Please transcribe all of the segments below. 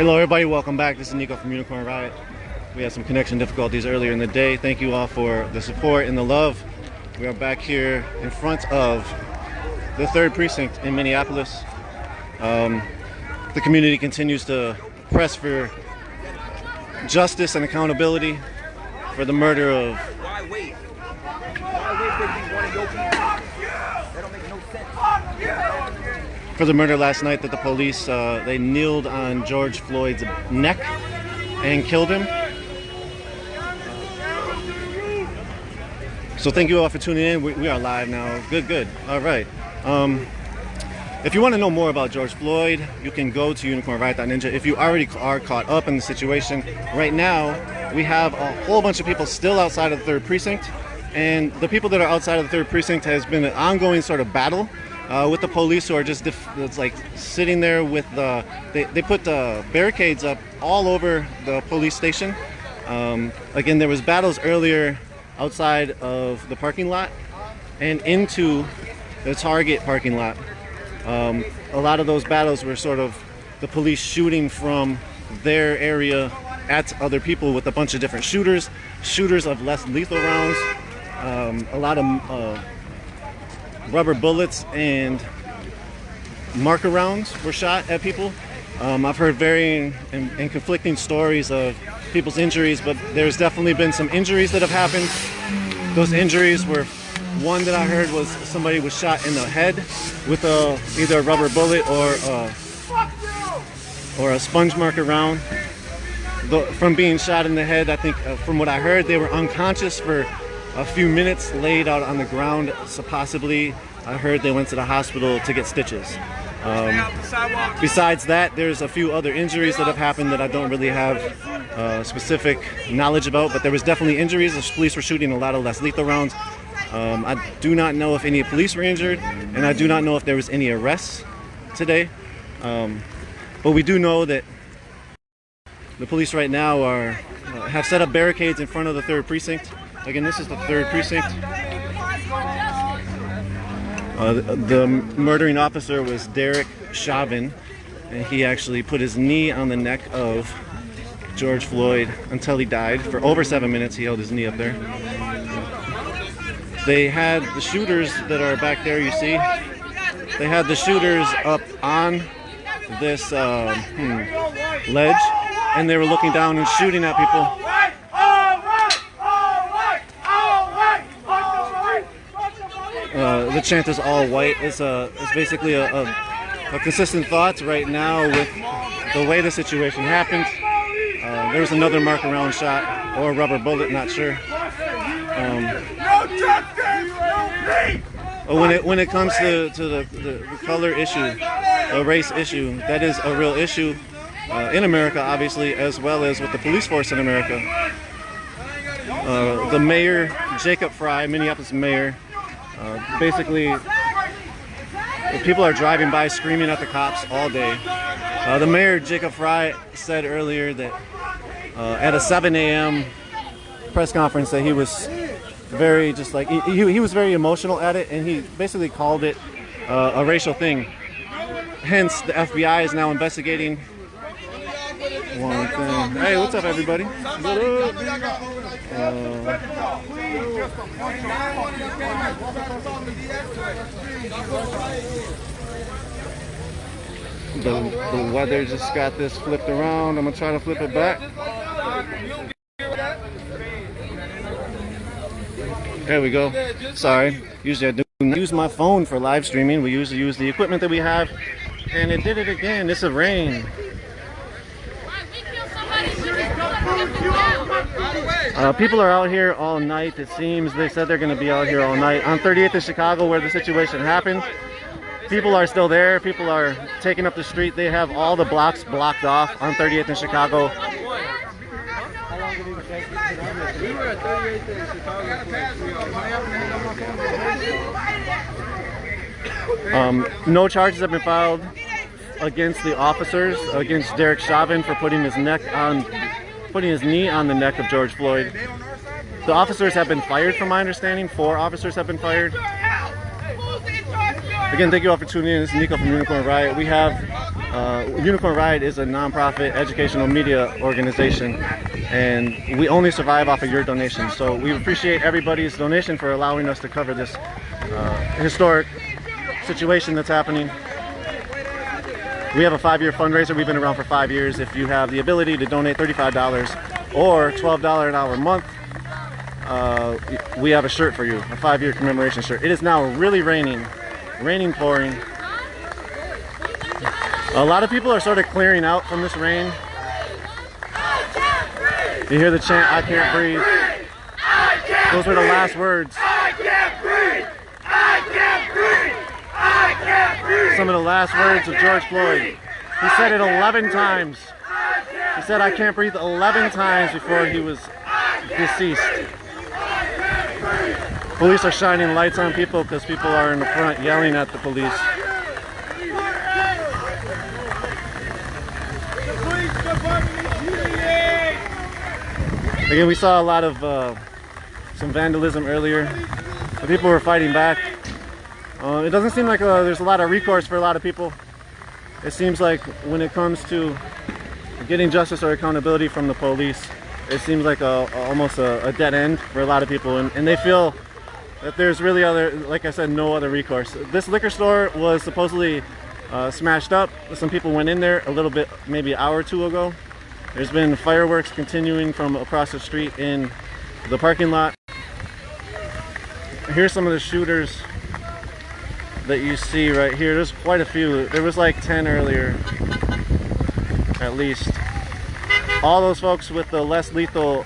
Hello everybody, welcome back. This is Nico from Unicorn Riot. We had some connection difficulties earlier in the day. Thank you all for the support and the love. We are back here in front of the 3rd Precinct in Minneapolis. The community continues to press for justice and accountability for the murder of Why wait? Why wait for these one of your people? That don't make no sense. for the murder last night that the police they kneeled on George Floyd's neck and killed him. So thank you all for tuning in. We are live now. Good. All right. If you want to know more about George Floyd, you can go to unicornriot.ninja. If you already are caught up in the situation, right now we have a whole bunch of people still outside of the 3rd Precinct. And the people that are outside of the 3rd Precinct has been an ongoing sort of battle with the police, who are just it's like sitting there with the they put barricades up all over the police station. Again, there was battles earlier outside of the parking lot and into the Target parking lot. A lot of those battles were sort of the police shooting from their area at other people with a bunch of different shooters of less lethal rounds. A lot of rubber bullets and marker rounds were shot at people. I've heard varying and conflicting stories of people's injuries, but there's definitely been some injuries that have happened. Those injuries were, one that I heard was somebody was shot in the head with either a rubber bullet or a sponge marker round. From being shot in the head, I think from what I heard, they were unconscious for a few minutes, laid out on the ground. So possibly, I heard they went to the hospital to get stitches. Besides that, there's a few other injuries that have happened that I don't really have specific knowledge about, but there was definitely injuries. The police were shooting a lot of less lethal rounds. I do not know if any police were injured, and I do not know if there was any arrests today. But we do know that the police right now have set up barricades in front of the 3rd Precinct. Again, this is the 3rd Precinct. The murdering officer was Derek Chauvin, and he actually put his knee on the neck of George Floyd until he died. For over 7 minutes, he held his knee up there. They had the shooters that are back there, you see. They had the shooters up on this ledge, and they were looking down and shooting at people. The chant is all white. It's basically a consistent thought right now with the way the situation happened. There was another mark around shot or a rubber bullet, not sure. When it comes to the color issue, the race issue, that is a real issue in America, obviously, as well as with the police force in America. The mayor, Jacob Frey, Minneapolis mayor, basically, people are driving by screaming at the cops all day. The mayor, Jacob Frey, said earlier that at a 7 a.m. press conference that he was very he was very emotional at it, and he basically called it a racial thing. Hence, the FBI is now investigating one thing. Hey, what's up, everybody? The weather just got this flipped around. I'm gonna try to flip it back. There we go. Sorry. Usually I do not use my phone for live streaming. We usually use the equipment that we have, and it did it again. It's a rain. People are out here all night, it seems. They said they're going to be out here all night. On 38th in Chicago, where the situation happened, people are still there. People are taking up the street. They have all the blocks blocked off on 38th in Chicago. We were at 38th in Chicago. No charges have been filed against the officers, against Derek Chauvin for putting his knee on the neck of George Floyd. The officers have been fired, from my understanding. 4 officers have been fired. Again, thank you all for tuning in. This is Nico from Unicorn Riot. We have Unicorn Ride is a nonprofit educational media organization, and we only survive off of your donations. So we appreciate everybody's donation for allowing us to cover this historic situation that's happening. We have a 5-year fundraiser. We've been around for 5 years. If you have the ability to donate $35 or $12 an hour a month, we have a shirt for you, a 5-year commemoration shirt. It is now really raining, pouring. A lot of people are sort of clearing out from this rain. You hear the chant, "I can't breathe." Those were the last words. I can't breathe! I can't breathe! I can't breathe! Some of the last words of George Floyd. He said it 11 times. He said, "I can't breathe" 11 times before he was deceased. Police are shining lights on people because people are in the front yelling at the police. Again, we saw a lot of some vandalism earlier. The people were fighting back. It doesn't seem like there's a lot of recourse for a lot of people. It seems like when it comes to getting justice or accountability from the police, it seems like almost a dead end for a lot of people, and they feel that there's really like I said, no other recourse. This liquor store was supposedly smashed up. Some people went in there a little bit, maybe an hour or two ago. There's been fireworks continuing from across the street in the parking lot. Here's some of the shooters that you see right here. There's quite a few. There was like 10 earlier, at least. All those folks with the less lethal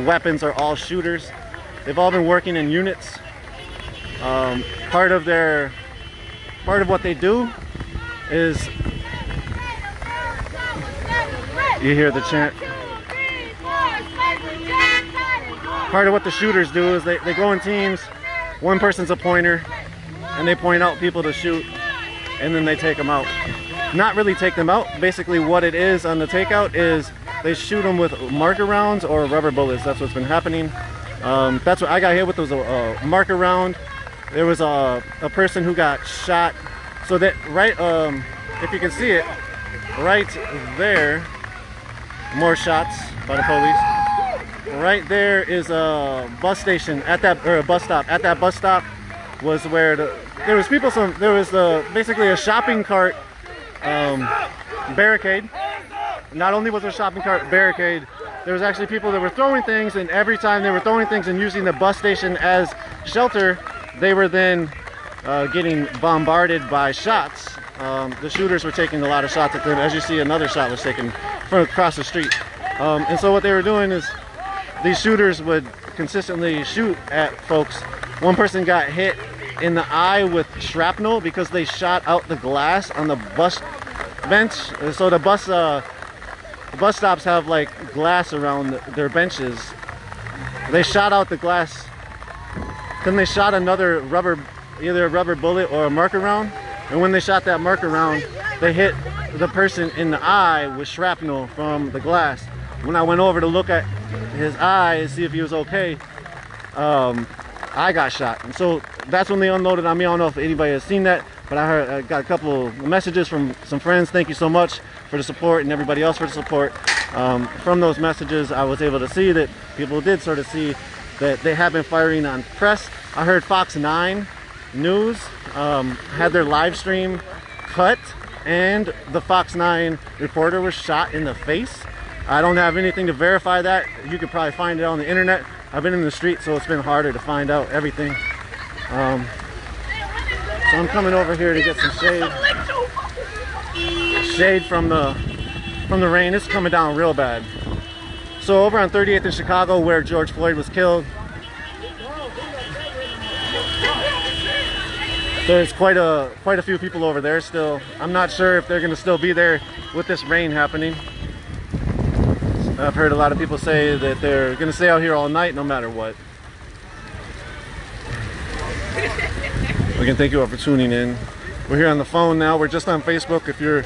weapons are all shooters. They've all been working in units. Part of what they do is, you hear the chant. Part of what the shooters do is they go in teams. One person's a pointer, and they point out people to shoot, and then they take them out. Not really take them out. Basically what it is on the takeout is they shoot them with marker rounds or rubber bullets. That's what's been happening. That's what I got hit with, was a marker round. There was a person who got shot. So that right, if you can see it, right there, more shots by the police. Right there is a bus station or a bus stop. At that bus stop was where there was people. There was basically a shopping cart barricade. Not only was there a shopping cart barricade, there was actually people that were throwing things, and every time they were throwing things and using the bus station as shelter, they were then getting bombarded by shots. The shooters were taking a lot of shots at them. As you see, another shot was taken from across the street. And so what they were doing is these shooters would consistently shoot at folks. One person got hit in the eye with shrapnel because they shot out the glass on the bus bench. So the bus stops have like glass around their benches. They shot out the glass. Then they shot another either a rubber bullet or a marker round. And when they shot that marker round, they hit the person in the eye with shrapnel from the glass. When I went over to look at his eye and see if he was okay, I got shot. And so that's when they unloaded on me. I don't know if anybody has seen that, but I got a couple of messages from some friends. Thank you so much for the support, and everybody else for the support. From those messages, I was able to see that people did sort of see that they have been firing on press. I heard Fox 9 News had their live stream cut, and the Fox 9 reporter was shot in the face. I don't have anything to verify that. You could probably find it on the internet. I've been in the street, so it's been harder to find out everything. So I'm coming over here to get some shade from the rain. It's coming down real bad. So over on 38th in Chicago, where George Floyd was killed, there's quite a few people over there still. I'm not sure if they're going to still be there with this rain happening. I've heard a lot of people say that they're going to stay out here all night no matter what. Again, thank you all for tuning in. We're here on the phone now. We're just on Facebook. If you're a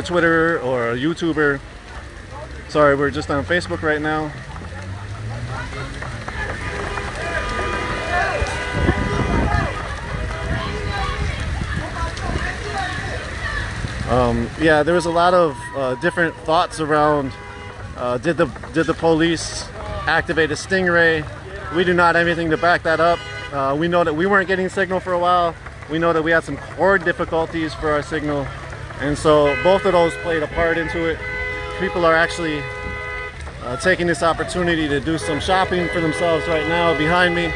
Twitterer or a YouTuber, sorry, we're just on Facebook right now. Yeah, there was a lot of different thoughts around did the police activate a stingray? We do not have anything to back that up. We know that we weren't getting signal for a while. We know that we had some cord difficulties for our signal, and so both of those played a part into it. People are actually taking this opportunity to do some shopping for themselves right now behind me.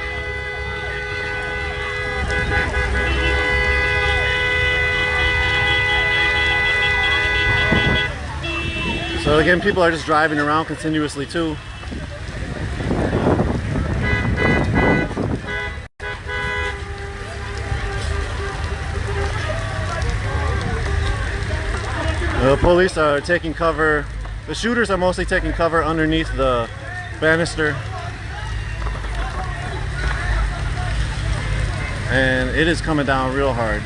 So again, people are just driving around continuously too. The police are taking cover. The shooters are mostly taking cover underneath the banister. And it is coming down real hard.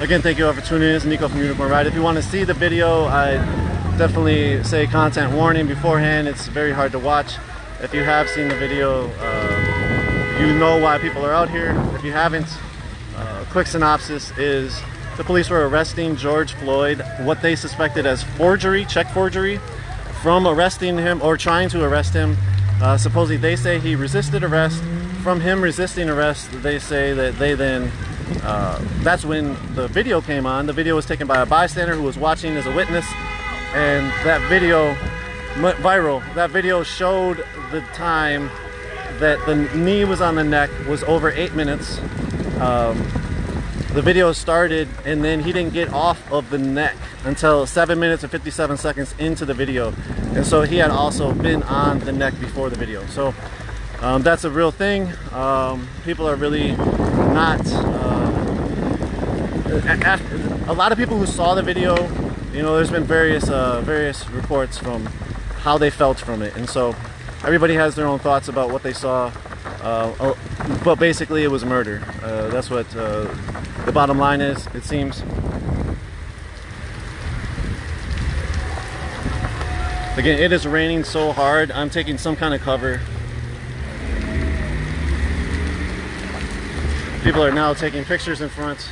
Again, thank you all for tuning in. It's Nico from Unicorn Ride. If you want to see the video, I definitely say content warning beforehand. It's very hard to watch. If you have seen the video, you know why people are out here. If you haven't, quick synopsis is the police were arresting George Floyd, what they suspected as forgery, check forgery, from arresting him or trying to arrest him. Supposedly they say he resisted arrest. From him resisting arrest, they say that they then, that's when the video came on. The video was taken by a bystander who was watching as a witness, and that video went viral. That video showed the time that the knee was on the neck was over 8 minutes. The video started and then he didn't get off of the neck until 7 minutes and 57 seconds into the video, and so he had also been on the neck before the video. So that's a real thing. People are really not a lot of people who saw the video, you know, there's been various reports from how they felt from it, and so everybody has their own thoughts about what they saw. But basically it was murder. That's what the bottom line is, it seems. Again, it is raining so hard. I'm taking some kind of cover. People are now taking pictures in front.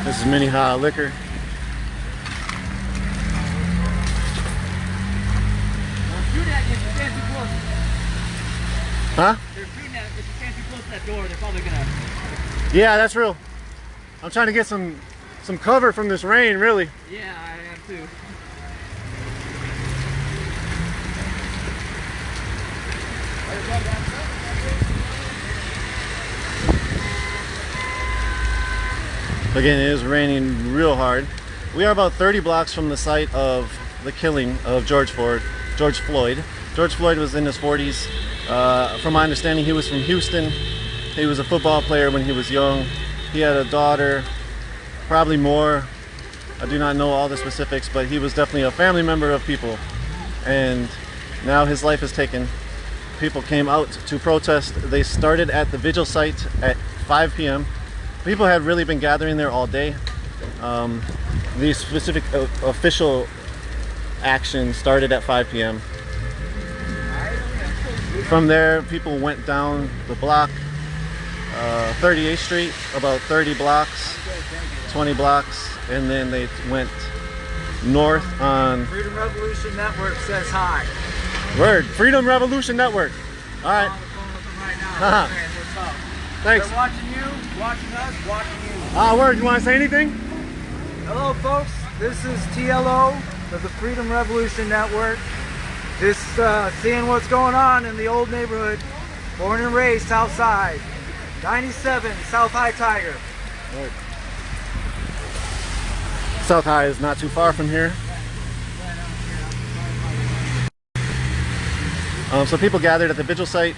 This is Minneapolis liquor. Huh? They're shooting at, if you stand too close to that door, they're probably gonna... Yeah, that's real. I'm trying to get some cover from this rain, really. Yeah, I am too. Again, it is raining real hard. We are about 30 blocks from the site of the killing of George Floyd. George Floyd was in his 40s. From my understanding, he was from Houston. He was a football player when he was young. He had a daughter, probably more. I do not know all the specifics, but he was definitely a family member of people. And now his life is taken. People came out to protest. They started at the vigil site at 5 p.m. People had really been gathering there all day. The specific official action started at 5 p.m. From there, people went down the block, 38th Street, about 30 blocks, 20 blocks, and then they went north on... Freedom Revolution Network says hi. Word, Freedom Revolution Network. All right. Right now. Thanks. They're watching you, watching us, watching you. Word, you want to say anything? Hello, folks. This is TLO of the Freedom Revolution Network. Just seeing what's going on in the old neighborhood. Born and raised South Side. 97 South High Tiger. Right. South High is not too far from here. So people gathered at the vigil site.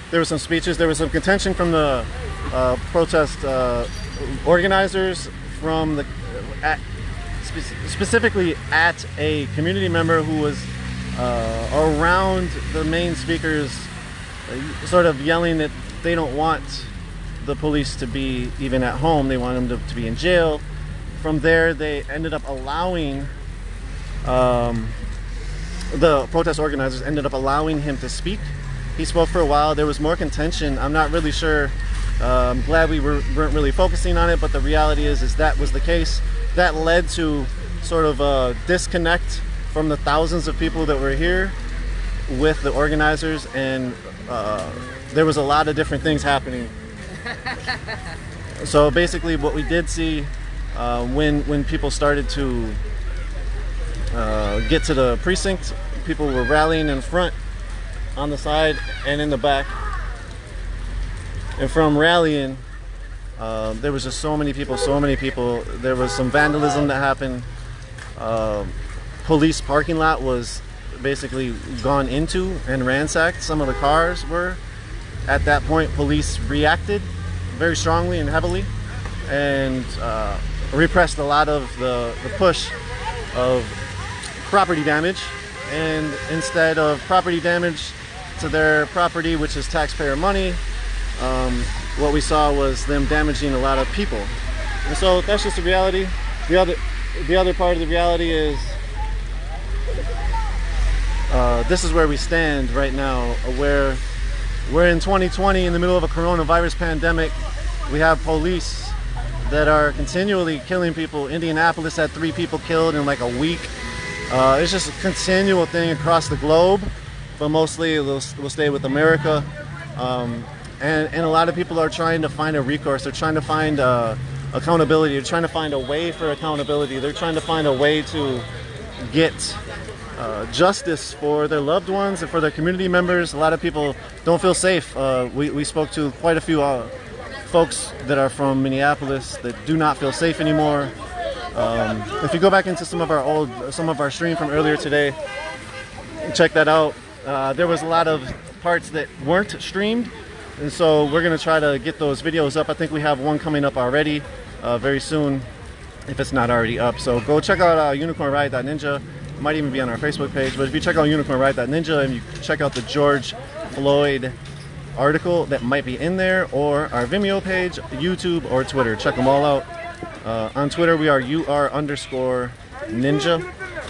There were some speeches. There was some contention from the protest organizers, from the specifically at a community member who was around the main speakers, sort of yelling that they don't want the police to be even at home. They wanted him to be in jail. From there, they ended up allowing, the protest organizers ended up allowing him to speak. He spoke for a while. There was more contention. I'm not really sure. I'm glad we weren't really focusing on it, but the reality is that was the case. That led to sort of a disconnect from the thousands of people that were here with the organizers, and there was a lot of different things happening. So basically what we did see when people started to get to the precinct, people were rallying in front, on the side, and in the back. And from rallying, there was just so many people. There was some vandalism that happened. Police parking lot was basically gone into and ransacked. Some of the cars were. At that point, police reacted very strongly and heavily, and repressed a lot of the push of property damage. And instead of property damage to their property, which is taxpayer money, what we saw was them damaging a lot of people. And so that's just the reality. The other part of the reality is this is where we stand right now, where we're in 2020 in the middle of a coronavirus pandemic. We have police that are continually killing people. Indianapolis had 3 people killed in like a week. It's just a continual thing across the globe, but mostly we'll stay with America. And a lot of people are trying to find a recourse. They're trying to find accountability. They're trying to find a way for accountability. They're trying to find a way to get justice for their loved ones and for their community members. A lot of people don't feel safe. We spoke to quite a few folks that are from Minneapolis that do not feel safe anymore. If you go back into some of our stream from earlier today, check that out. There was a lot of parts that weren't streamed, and so we're gonna try to get those videos up. I think we have one coming up already very soon, if it's not already up. So go check out unicornriot.ninja. It might even be on our Facebook page, but if you check out unicornriot.ninja and you check out the George Floyd article that might be in there, or our Vimeo page, YouTube, or Twitter, check them all out. On Twitter, we are UR_ninja.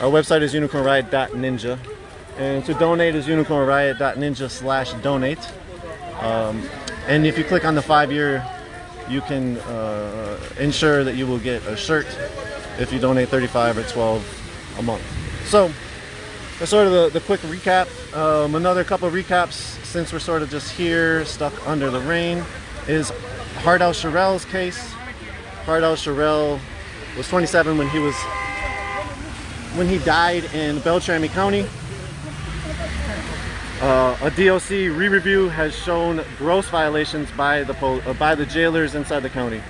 Our website is unicornriot.ninja. And to donate is unicornriot.ninja/donate. And if you click on the 5-year, you can ensure that you will get a shirt if you donate $35 or $12 a month. So that's sort of the quick recap. Another couple of recaps, since we're sort of just here, stuck under the rain, is Hardal Sherrell's case. Hardal Sherrell was 27 when he died in Beltrami County. A DOC re-review has shown gross violations by the jailers inside the county.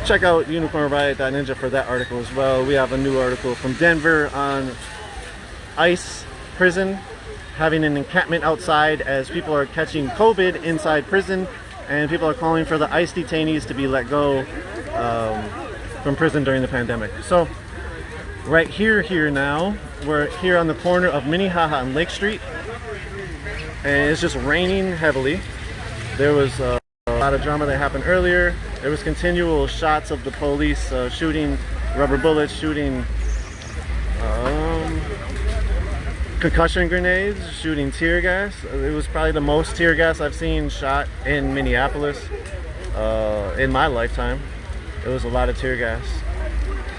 Check out unicornriot.ninja for that article as well. We have a new article from Denver on ICE prison having an encampment outside as people are catching COVID inside prison, and people are calling for the ICE detainees to be let go from prison during the pandemic. So right here now, we're here on the corner of Minnehaha and Lake Street, and it's just raining heavily. There was a lot of drama that happened earlier. There was continual shots of the police shooting rubber bullets, shooting concussion grenades, shooting tear gas. It was probably the most tear gas I've seen shot in Minneapolis in my lifetime. It was a lot of tear gas.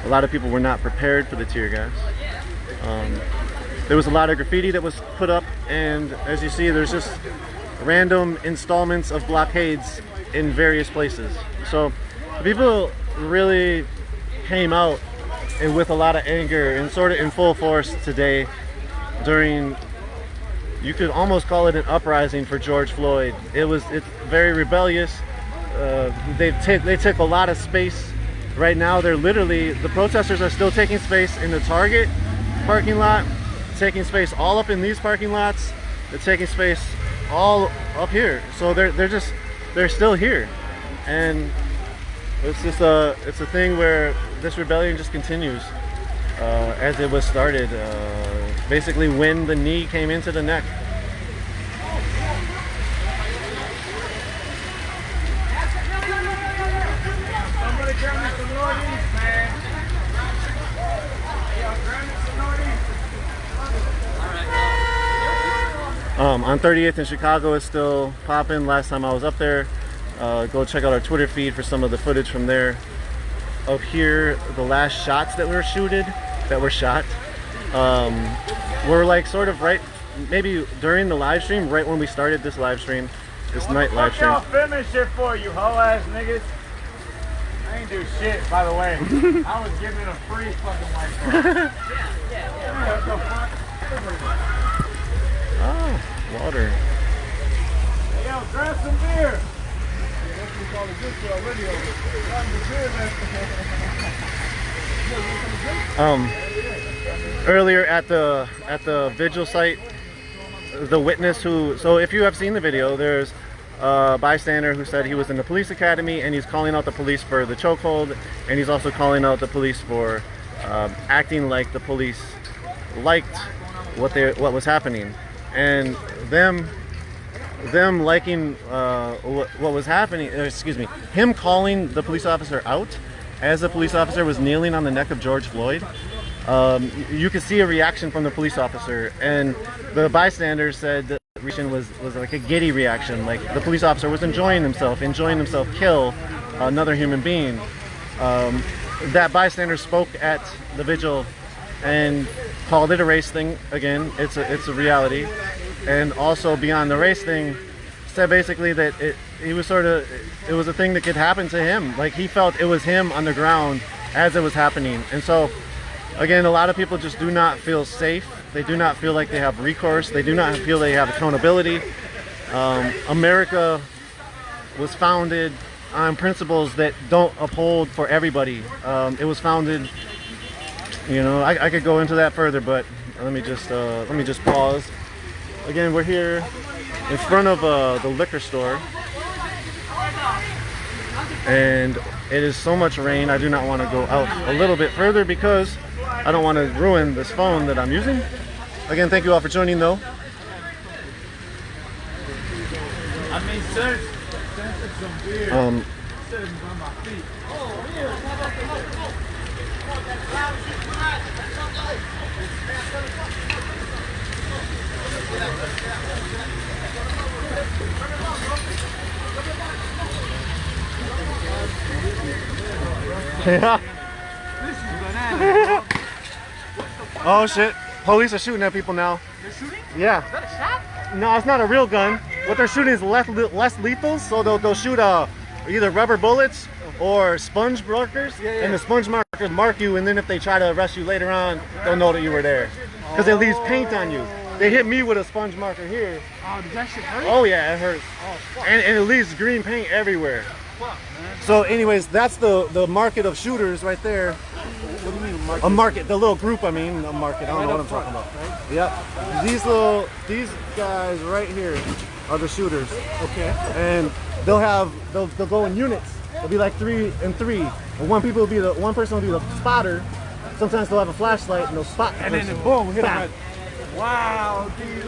A lot of people were not prepared for the tear gas. There was a lot of graffiti that was put up, and as you see, there's just random installments of blockades in various places. So people really came out and with a lot of anger and sort of in full force today during, you could almost call it an uprising for George Floyd. It's very rebellious. They took a lot of space. Right now, the protesters are still taking space in the Target parking lot, taking space all up in these parking lots. They're taking space all up here. So they're still here, and it's just a thing where this rebellion just continues as it was started. Basically, when the knee came into the neck. On 38th in Chicago is still popping. Last time I was up there, go check out our Twitter feed for some of the footage from there. Up here, the last shots that were shot, were like sort of right, maybe during the live stream, right when we started this live stream, this night live stream. I'll finish it for you, hoe ass niggas. I ain't do shit, by the way. I was giving a free fucking life. Oh, water. Hey, yo, grab some beer. Earlier at the vigil site, the witness who, so if you have seen the video, there's a bystander who said he was in the police academy and he's calling out the police for the chokehold, and he's also calling out the police for acting like the police liked what was happening, and them liking what was happening, excuse me, him calling the police officer out as the police officer was kneeling on the neck of George Floyd. You could see a reaction from the police officer, and the bystander said that the reaction was like a giddy reaction, like the police officer was enjoying himself kill another human being. That bystander spoke at the vigil and called it a race thing. Again, it's a reality. And also beyond the race thing, said basically that it was a thing that could happen to him. Like he felt it was him on the ground as it was happening. And so again, a lot of people just do not feel safe. They do not feel like they have recourse. They do not feel they have accountability. America was founded on principles that don't uphold for everybody. It was founded, you know, I could go into that further, but let me just pause. Again, we're here in front of the liquor store, and it is so much rain. I do not want to go out a little bit further because I don't want to ruin this phone that I'm using. Again, thank you all for joining, though. I mean, sir, some beer. Sitting by my feet. Yeah. This is bananas. Oh shit! Police are shooting at people now. They're shooting? Yeah. Is that a shot? No, it's not a real gun. What they're shooting is less lethal, so they'll shoot either rubber bullets or sponge markers, and the sponge markers mark you, and then if they try to arrest you later on, they'll know that you were there. Because it leaves paint on you. They hit me with a sponge marker here. Oh, did that shit hurt? Oh yeah, it hurts. Oh, fuck. And it leaves green paint everywhere. Fuck, man. So anyways, that's the market of shooters right there. What do you mean, market? A market, the little group, I mean, a market. I don't know what I'm talking about. Right? Yep. These guys right here are the shooters. Okay. And they'll go in units. It'll be like 3 and 3. And one person will be the spotter. Sometimes they'll have a flashlight and they'll spot the And person. then boom, hit them. Wow, they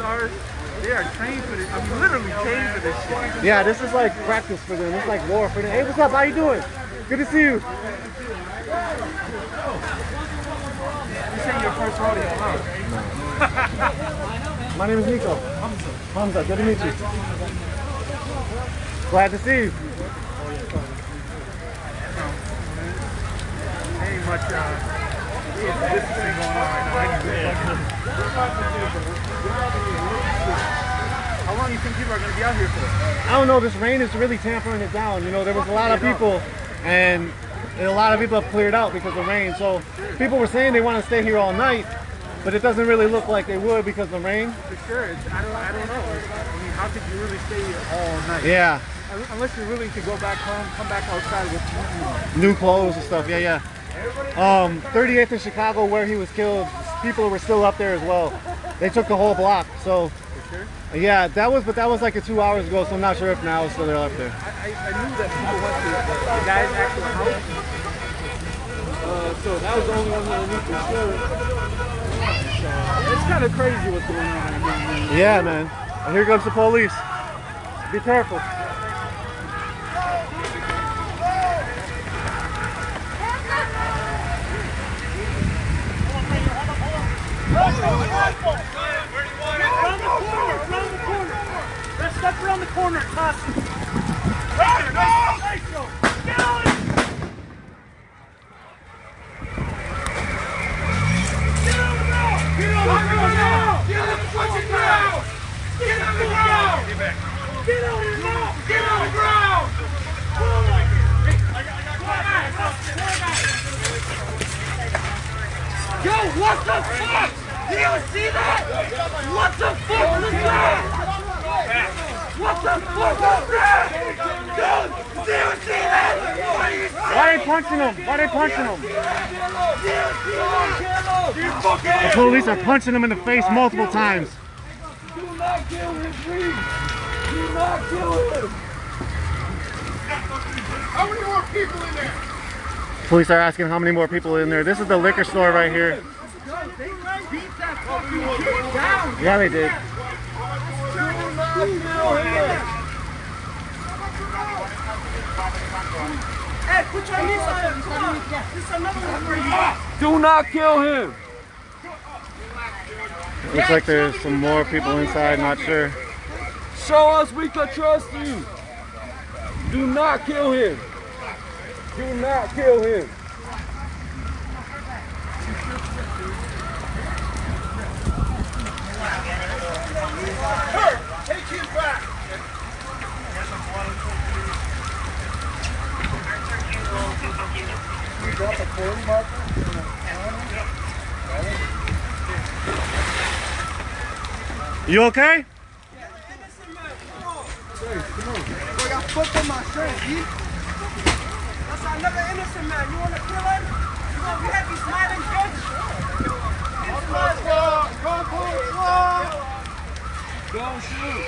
are trained for this. I mean, literally trained for this shit. Yeah, this is like practice for them. It's like war for them. Hey, what's up? How you doing? Good to see you. This ain't your first rodeo, huh? My name is Nico. Hamza, good to meet you. Glad to see you. Ain't much distancing going on right now. How long do you think people are going to be out here for? I don't know, this rain is really tampering it down. You know, there was a lot of people, and a lot of people have cleared out because of rain. So people were saying they want to stay here all night, but it doesn't really look like they would because of the rain. For sure. I don't know. I mean, how could you really stay here all night? Yeah. Unless you're willing to go back home, come back outside with New clothes and stuff, yeah. 38th in Chicago, where he was killed, people were still up there as well. They took the whole block, so. For sure? Yeah, that was like 2 hours ago, so I'm not sure if now it's still there up there. I knew that people went to the guy's actual house. So that was the only one that I knew for sure. So it's kind of crazy what's going on right now, man. Yeah, man. And here comes the police. Be careful. Round the corner! step around the corner and toss it. Get on it! Get on the ground! Get on the ground! Get on the fucking ground! Get on the ground! Get back! Get on the ground! Get on the ground! Yo, what the fuck? Do you see that? What the fuck was that? What the fuck was that? Dude, do you see that? What are you saying? Why are they punching him? Why are they punching him? Do you see that? The police are punching him in the face multiple times. Do not kill him, please. Do not kill him. How many more people in there? Police are asking how many more people are in there. This is the liquor store right here. Yeah, they did. Hey, put your knees on him. Come on. This is another one for you. Do not kill him. Looks like there's some more people inside, not sure. Show us we can trust you. Do not kill him. Do not kill him. Take him back. You okay? I got fucked on my shirt, G. That's another innocent man. You wanna kill him? You gonna be happy smiling, bitch? Don't shoot.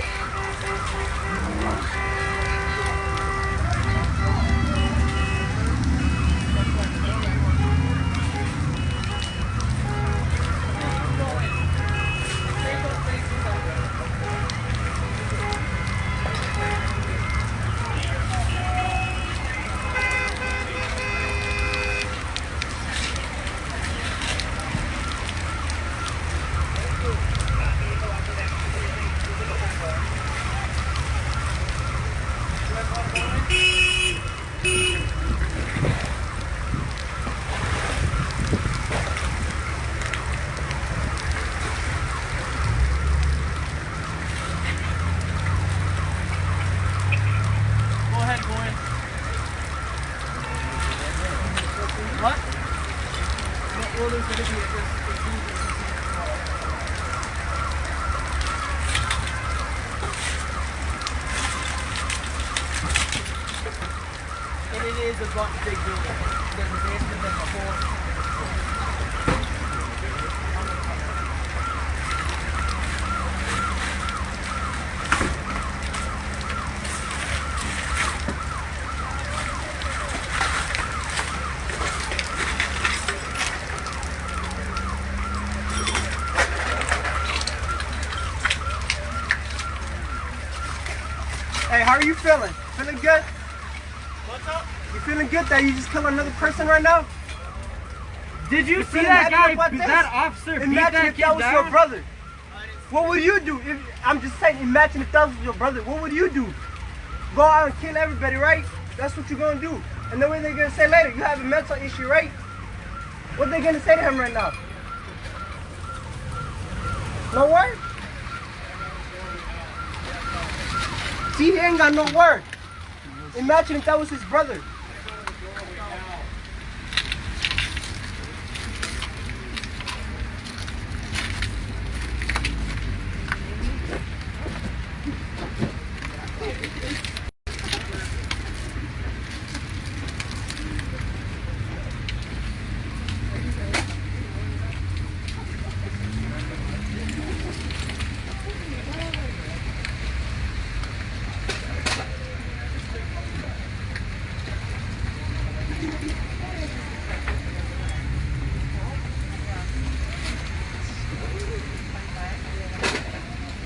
It is a big building. There's a basement and a hole. Hey, how are you feeling? Feeling good? What's up? You feeling good that you just killed another person right now? Did you see feeling that happy guy? about this? That officer beat Imagine that if kid that was your down? brother. What would you do? I'm just saying, imagine if that was your brother. What would you do? Go out and kill everybody, right? That's what you're gonna do. And then what they're gonna say later? You have a mental issue, right? What they gonna say to him right now? No word? See, he ain't got no word. Imagine if that was his brother.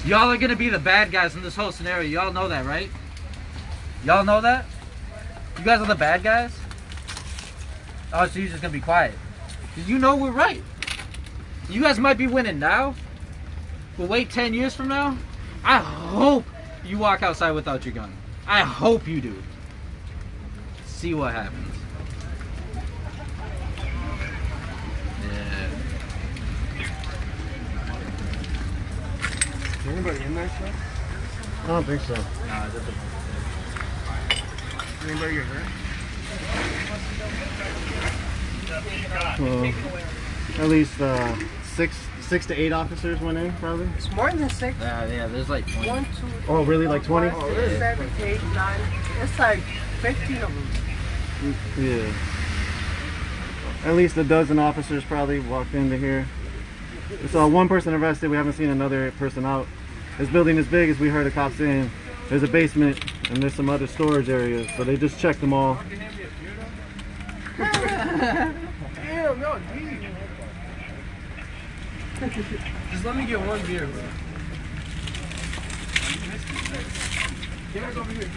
Y'all are gonna be the bad guys in this whole scenario. Y'all know that, right? Y'all know that? You guys are the bad guys? Oh, so you're just gonna be quiet. You know we're right. You guys might be winning now, but wait 10 years from now, I hope you walk outside without your gun. I hope you do. See what happens. Yeah. Is anybody in there, sir? I don't think so. Nah, it doesn't. Anybody get hurt? Well, at least 6 to 8 officers went in, probably. It's more than 6. Yeah, there's like 20. 1, 2, Oh, really? Like 20? oh, there's 7, 8, 9. It's like 15 of them. Yeah. At least a dozen officers probably walked into here. We saw one person arrested. We haven't seen another person out. This building is big, as we heard the cops saying. There's a basement and there's some other storage areas, so they just checked them all. Damn, no, geez. Just let me get one beer, bro. Over here,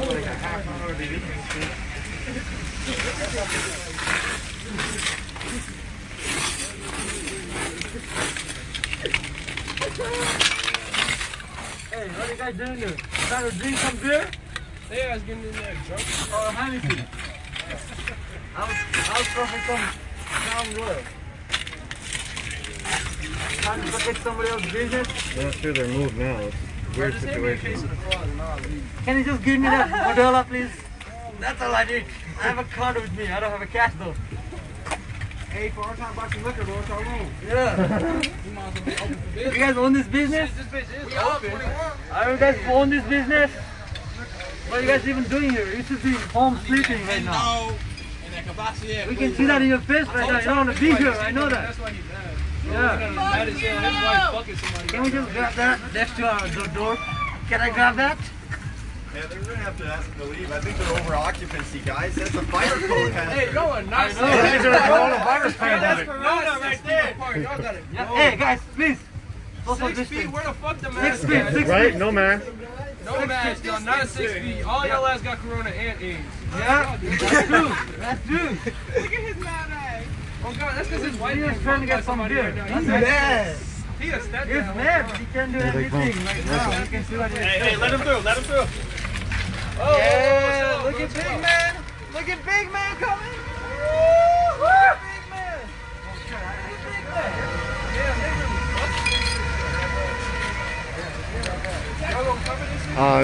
like a half hour to Hey, what are you guys doing there? Trying to drink some beer? They guys getting in there drunk. Oh, Hennessy. I was throwing some Crown Royal. Trying to protect somebody else's business. I'm not sure they're moved now. It's a weird situation. Can you just give me that $1, please? That's all I need. I have a card with me. I don't have a cash though. Hey, for our time, buy some liquor, bro. It's our room. Yeah. You guys own this business? This bitch is open. Are you guys own this business? What are you guys even doing here? You should be home sleeping right now. We can see that in your face right now. You don't want to be here. I know that. Yeah. Can we just grab that next to our door? Can I grab that? Yeah, they're gonna have to ask them to leave. I think they're over occupancy, guys. That's a fire code hazard. Hey, no, not These are coronavirus pandemic. Corona right there. Y'all got it. Hey guys, please. 6 feet. Where the fuck the mask? 6 feet. 6 feet. Right? No man. No mask, y'all. Not 6 feet. All y'all ass got Corona and AIDS. Yeah, that's true. That's true. Look at his mad ass. Oh God, that's because his white He's trying to get some beer. He's mad. He a step He's mad, but he can't do anything right now. You can see what he's doing. Hey, let him through. Let him through. Oh, yeah, look at Big Man. Look at Big Man coming. Woo! Big Man. Look at Big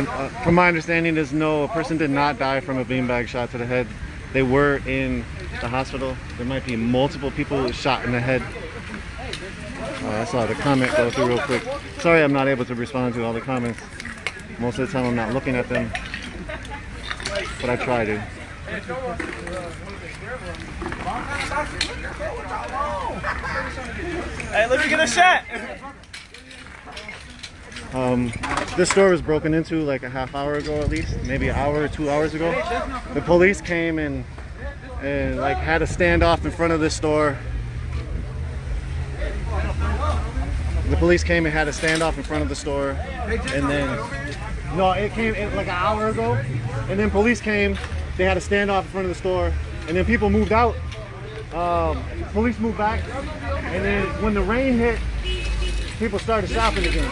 Man. From my understanding, a person did not die from a beanbag shot to the head. They were in the hospital. There might be multiple people shot in the head. I saw the comment go through real quick. Sorry I'm not able to respond to all the comments. Most of the time I'm not looking at them, but I try to. Hey, let me get a shot. This store was broken into like a half hour ago, at least, maybe an hour or 2 hours ago. The police came and like had a standoff in front of this store. The police came and had a standoff in front of the store, and then no, it came like an hour ago, and then police came. They had a standoff in front of the store, and then people moved out. Police moved back, and then when the rain hit, people started shopping again,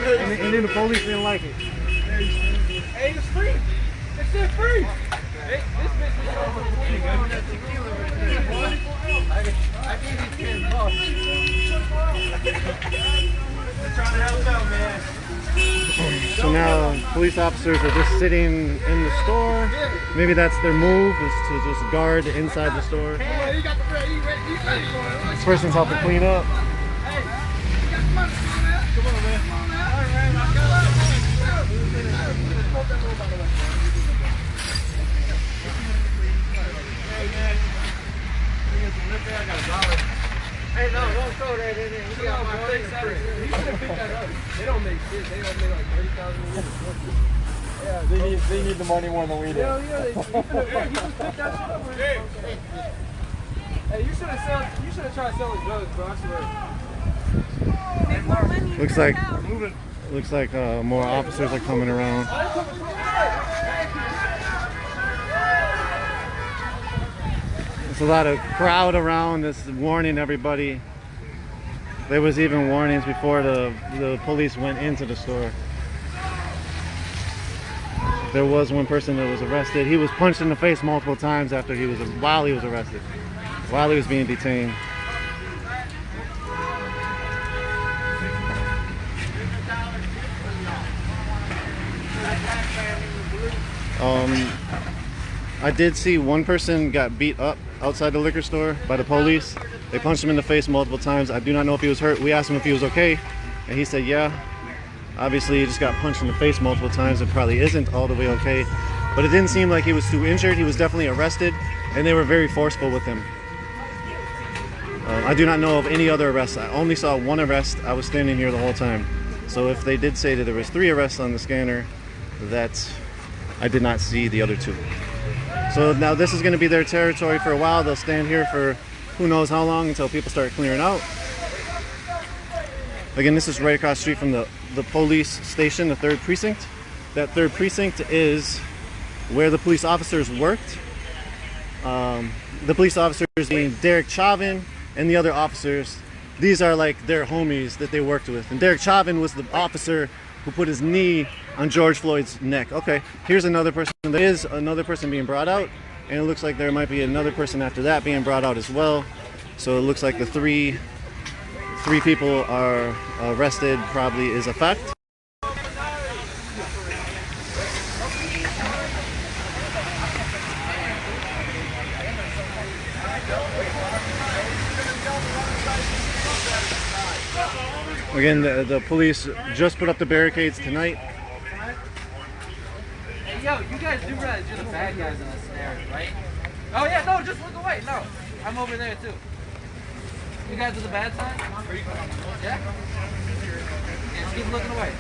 and then the police didn't like it. Hey, it's free. It's shit free. Hey, this bitch They're trying to help out, man. So now police officers are just sitting in the store. Maybe that's their move, is to just guard inside the store. This person's helping clean up. Hey, no, don't throw that in there. You got my face free. You should pick that up. They don't make shit. They don't make like 30,000 a week. Yeah, they need the money more than we do. Hell yeah, you just pick that shit up. Hey, you should have tried selling drugs, bro. I swear. Looks like more officers are coming around. There's a lot of crowd around. This is warning everybody. There was even warnings before the police went into the store. There was one person that was arrested. He was punched in the face multiple times after while he was arrested, while he was being detained. I did see one person got beat up outside the liquor store by the police. They punched him in the face multiple times. I do not know if he was hurt. We asked him if he was okay, and he said yeah. Obviously, he just got punched in the face multiple times. It probably isn't all the way okay, but it didn't seem like he was too injured. He was definitely arrested, and they were very forceful with him. I do not know of any other arrests. I only saw one arrest. I was standing here the whole time. So if they did say that there was 3 arrests on the scanner, that I did not see the other 2. So now this is going to be their territory for a while. They'll stand here for who knows how long until people start clearing out. Again, this is right across the street from the police station, the 3rd Precinct. That 3rd Precinct is where the police officers worked. The police officers being Derek Chauvin and the other officers. These are like their homies that they worked with. And Derek Chauvin was the officer who put his knee on George Floyd's neck. Okay, here's another person. There is another person being brought out, and it looks like there might be another person after that being brought out as well. So it looks like the three people are arrested probably is a fact. Again, the police just put up the barricades tonight. Hey, yo, you guys do realize you're the bad guys in this scenario, right? Oh yeah, no, just look away. No, I'm over there too. You guys are the bad side? Yeah? Yeah, just keep looking away.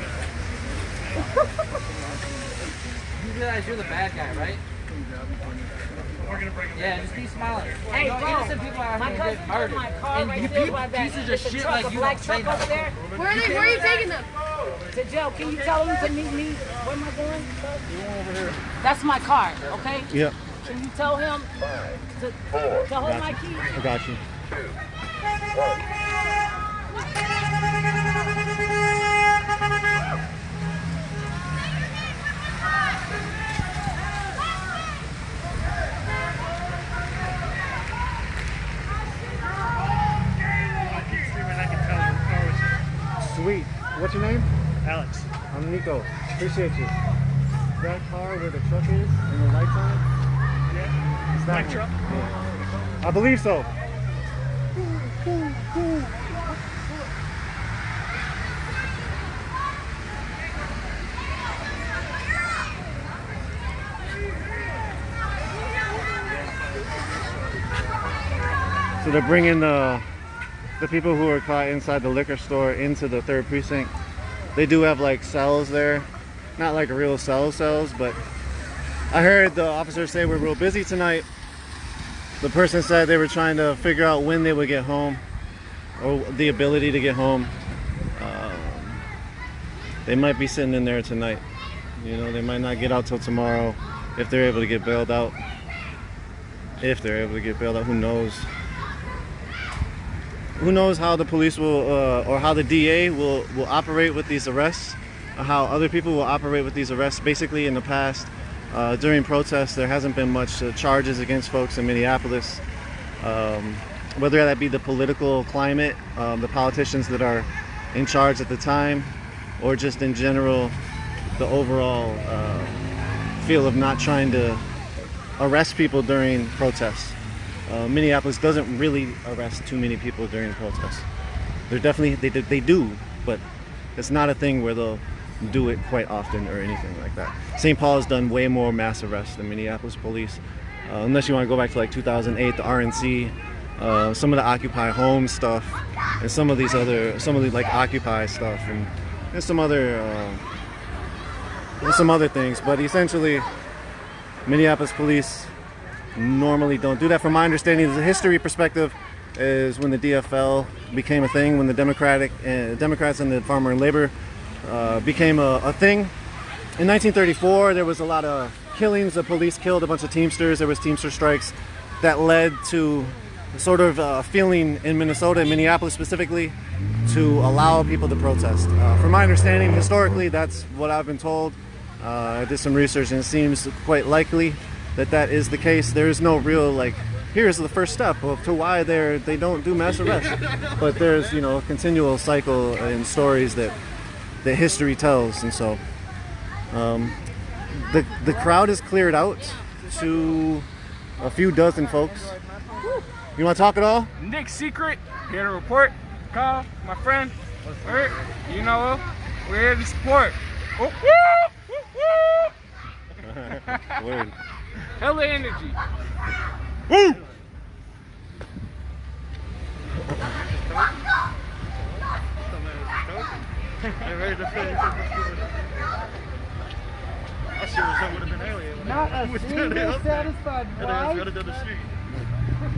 You realize you're the bad guy, right? Yeah, just keep smiling. Hey, no, bro, innocent people out here get murdered. my car And right you there by that. pieces of shit truck, like a you black don't say truck over there. nothing. Where are you taking them? To jail. Can you tell them to meet me? Where am I going? Over here. That's my car, okay? Yeah, Can you tell him to tell him my keys? I got you. Sweet. What's your name? Alex. I'm Nico. Appreciate you. That car where the truck is and the lights on it? Yeah. It's that My one. truck. Yeah. I believe so. So they're bringing the people who are caught inside the liquor store into the 3rd Precinct. They do have like cells there, not like real cells, but I heard the officers say we're real busy tonight. The person said they were trying to figure out when they would get home, or the ability to get home. They might be sitting in there tonight. You know, they might not get out till tomorrow if they're able to get bailed out. If they're able to get bailed out, who knows? Who knows how the police will, or how the DA will operate with these arrests, or how other people will operate with these arrests. Basically, in the past, during protests, there hasn't been much charges against folks in Minneapolis. Whether that be the political climate, the politicians that are in charge at the time, or just in general, the overall feel of not trying to arrest people during protests. Minneapolis doesn't really arrest too many people during protests. They're definitely, they do, but it's not a thing where they'll do it quite often or anything like that. St. Paul has done way more mass arrests than Minneapolis police. Unless you want to go back to like 2008, the RNC, some of the Occupy Home stuff, and some of the like Occupy stuff, and some other things. But essentially, Minneapolis police normally don't do that. From my understanding, the history perspective is when the DFL became a thing, when the Democrats and the Farmer and Labor became a thing. In 1934, there was a lot of killings. The police killed a bunch of Teamsters. There was Teamster strikes that led to sort of a feeling in Minnesota, in Minneapolis specifically, to allow people to protest. From my understanding, historically, that's what I've been told. I did some research and it seems quite likely that that is the case. There is no real, like, here's the first step to why they don't do mass arrests. But there's, you know, a continual cycle in stories that history tells. And so the crowd is cleared out to a few dozen folks. You want to talk at all? Nick's secret, here to report. Call my friend. Word. You know, we're here to support. Oh, Word. hella energy. Woo! Not a single satisfied wife,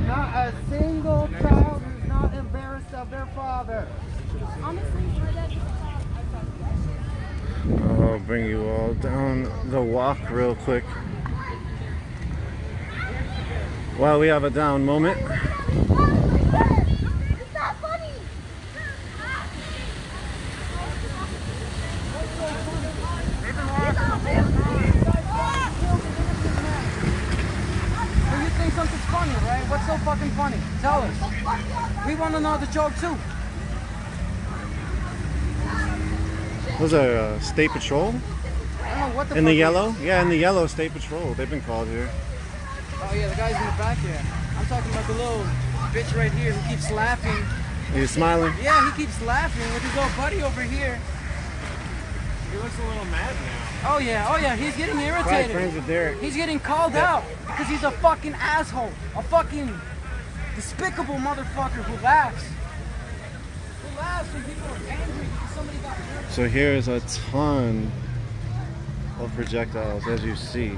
not a single child who's not embarrassed of their father. I'll bring you all down the walk real quick while we have a down moment. Something's funny, right? What's so fucking funny? Tell us. We want to know the joke too. Was there State Patrol? I don't know what the In the fuck yellow? Yeah, in the yellow, State Patrol. They've been called here. Oh yeah, the guy's in the back here. I'm talking about the little bitch right here who keeps laughing. He's smiling. Yeah, he keeps laughing with his little buddy over here. He looks a little mad now. Oh yeah, he's getting Right, irritated. friends with Derek. He's getting called out because he's a fucking asshole. A fucking despicable motherfucker who laughs. Who laughs when people are angry because somebody got hurt. So here's a ton of projectiles, as you see.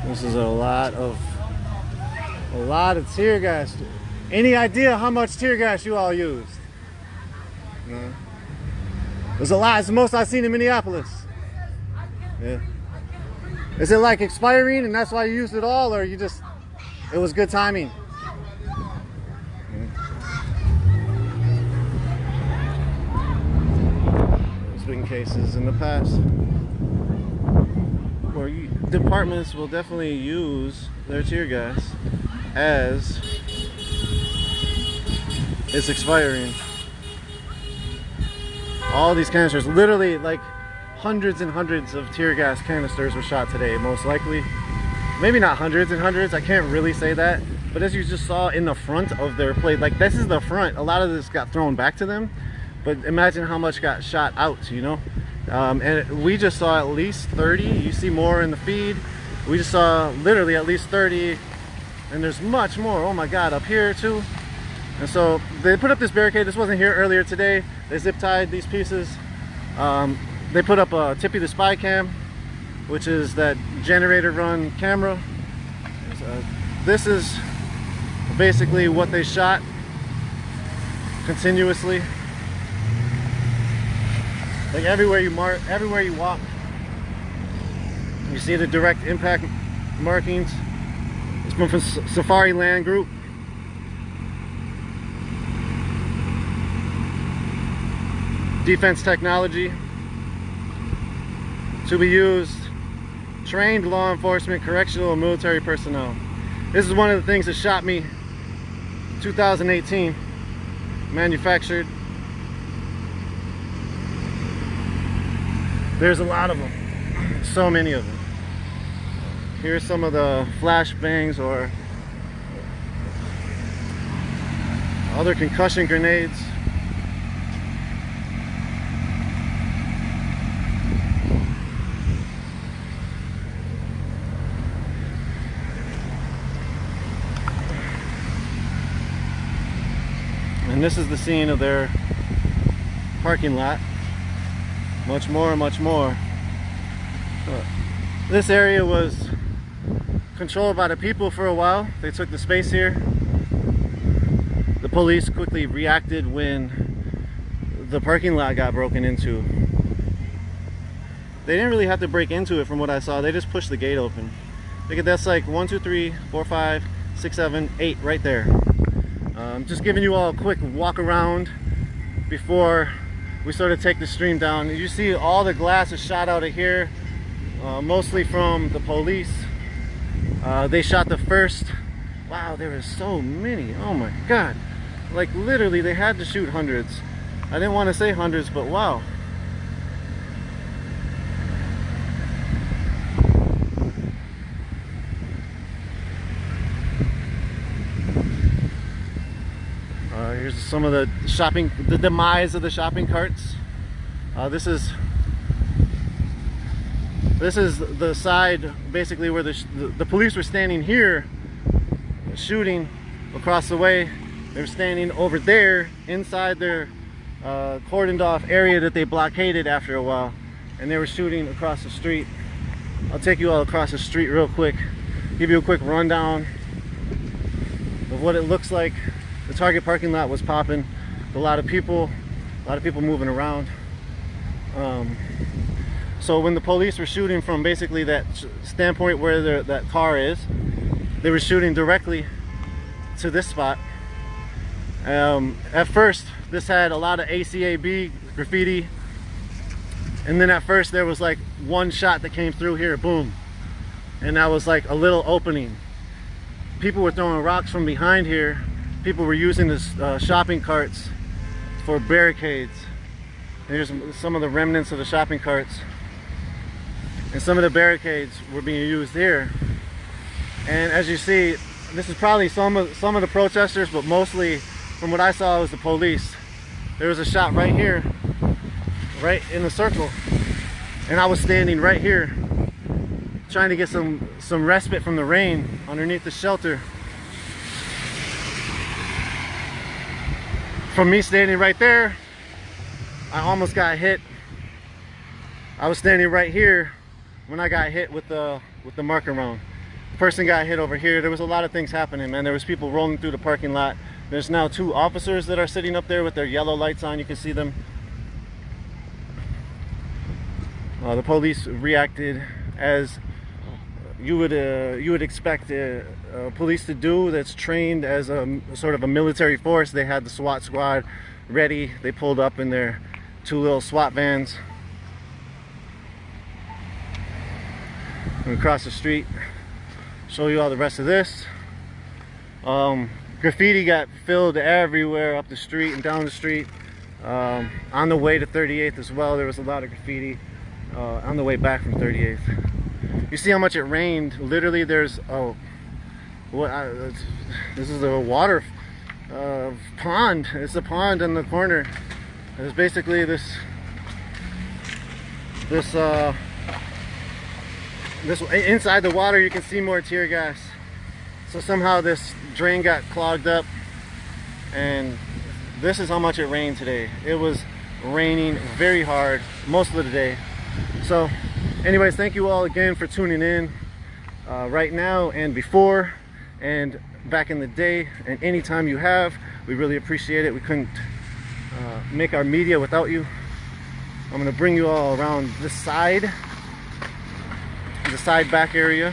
This is a lot of tear gas. Any idea how much tear gas you all used? No. There's a lot. It's the most I've seen in Minneapolis. Yeah. Is it like expiring and that's why you used it all, or you just, it was good timing? There's been cases in the past where departments will definitely use their tear gas as it's expiring. All these canisters, literally like hundreds and hundreds of tear gas canisters were shot today, most likely. Maybe not hundreds and hundreds, I can't really say that, but as you just saw in the front of their plate, like this is the front, a lot of this got thrown back to them, but imagine how much got shot out, you know? And we just saw at least 30. You see more in the feed. We just saw literally at least 30, and there's much more. Oh my God, up here too. And so they put up this barricade. This wasn't here earlier today. They zip tied these pieces. They put up a Tippy the Spy Cam, which is that generator run camera. This is basically what they shot continuously. Like everywhere you walk, you see the direct impact markings. It's from Safari Land Group. Defense technology to be used, trained law enforcement, correctional, and military personnel. This is one of the things that shot me 2018, manufactured. There's a lot of them, so many of them. Here's some of the flashbangs or other concussion grenades. And this is the scene of their parking lot. Much more, much more. This area was controlled by the people for a while. They took the space here. The police quickly reacted when the parking lot got broken into. They didn't really have to break into it from what I saw. They just pushed the gate open. Look at that's like 1, 2, 3, 4, 5, 6, 7, 8 right there. Just giving you all a quick walk around before we sort of take the stream down. You see all the glass is shot out of here, mostly from the police. They shot the first. Wow, there were so many. Oh my god. Like literally they had to shoot hundreds. I didn't want to say hundreds, but wow. Here's some of the demise of the shopping carts. This is the side basically where the police were standing here shooting across the way. They were standing over there inside their cordoned off area that they blockaded after a while, and they were shooting across the street. I'll take you all across the street real quick, give you a quick rundown of what it looks like. The Target parking lot was popping. A lot of people moving around. So when the police were shooting from basically that standpoint where that car is, they were shooting directly to this spot. At first, this had a lot of ACAB graffiti, and then at first there was like one shot that came through here, boom, and that was like a little opening. People were throwing rocks from behind here. People were using the shopping carts for barricades. Here's some of the remnants of the shopping carts, and some of the barricades were being used here. And as you see, this is probably some of the protesters, but mostly from what I saw was the police. There was a shot right here, right in the circle, and I was standing right here trying to get some respite from the rain underneath the shelter. From me standing right there, I almost got hit. I was standing right here when I got hit with the marker round. The person got hit over here. There was a lot of things happening, man. There was people rolling through the parking lot. There's now 2 officers that are sitting up there with their yellow lights on. You can see them. The police reacted as you would expect police to do, that's trained as a sort of a military force. They had the SWAT squad ready. They pulled up in their 2 little SWAT vans. And across the street, show you all the rest of this. Graffiti got filled everywhere up the street and down the street. On the way to 38th as well, there was a lot of graffiti. On the way back from 38th. You see how much it rained. Literally there's this is a water pond. It's a pond in the corner. There's basically this inside the water. You can see more tear gas. So somehow this drain got clogged up, and this is how much it rained today. It was raining very hard most of the day. So anyways, thank you all again for tuning in right now and before and back in the day, and anytime you have. We really appreciate it. We couldn't make our media without you. I'm gonna bring you all around this side, the side back area.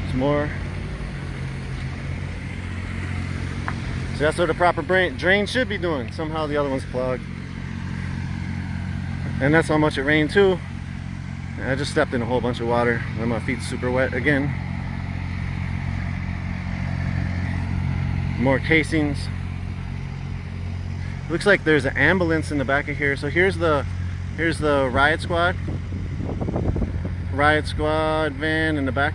There's more. So that's what a proper drain should be doing. Somehow the other one's clogged. And that's how much it rained too. And I just stepped in a whole bunch of water and my feet's super wet again. More casings. Looks like there's an ambulance in the back of here. So here's the riot squad van in the back.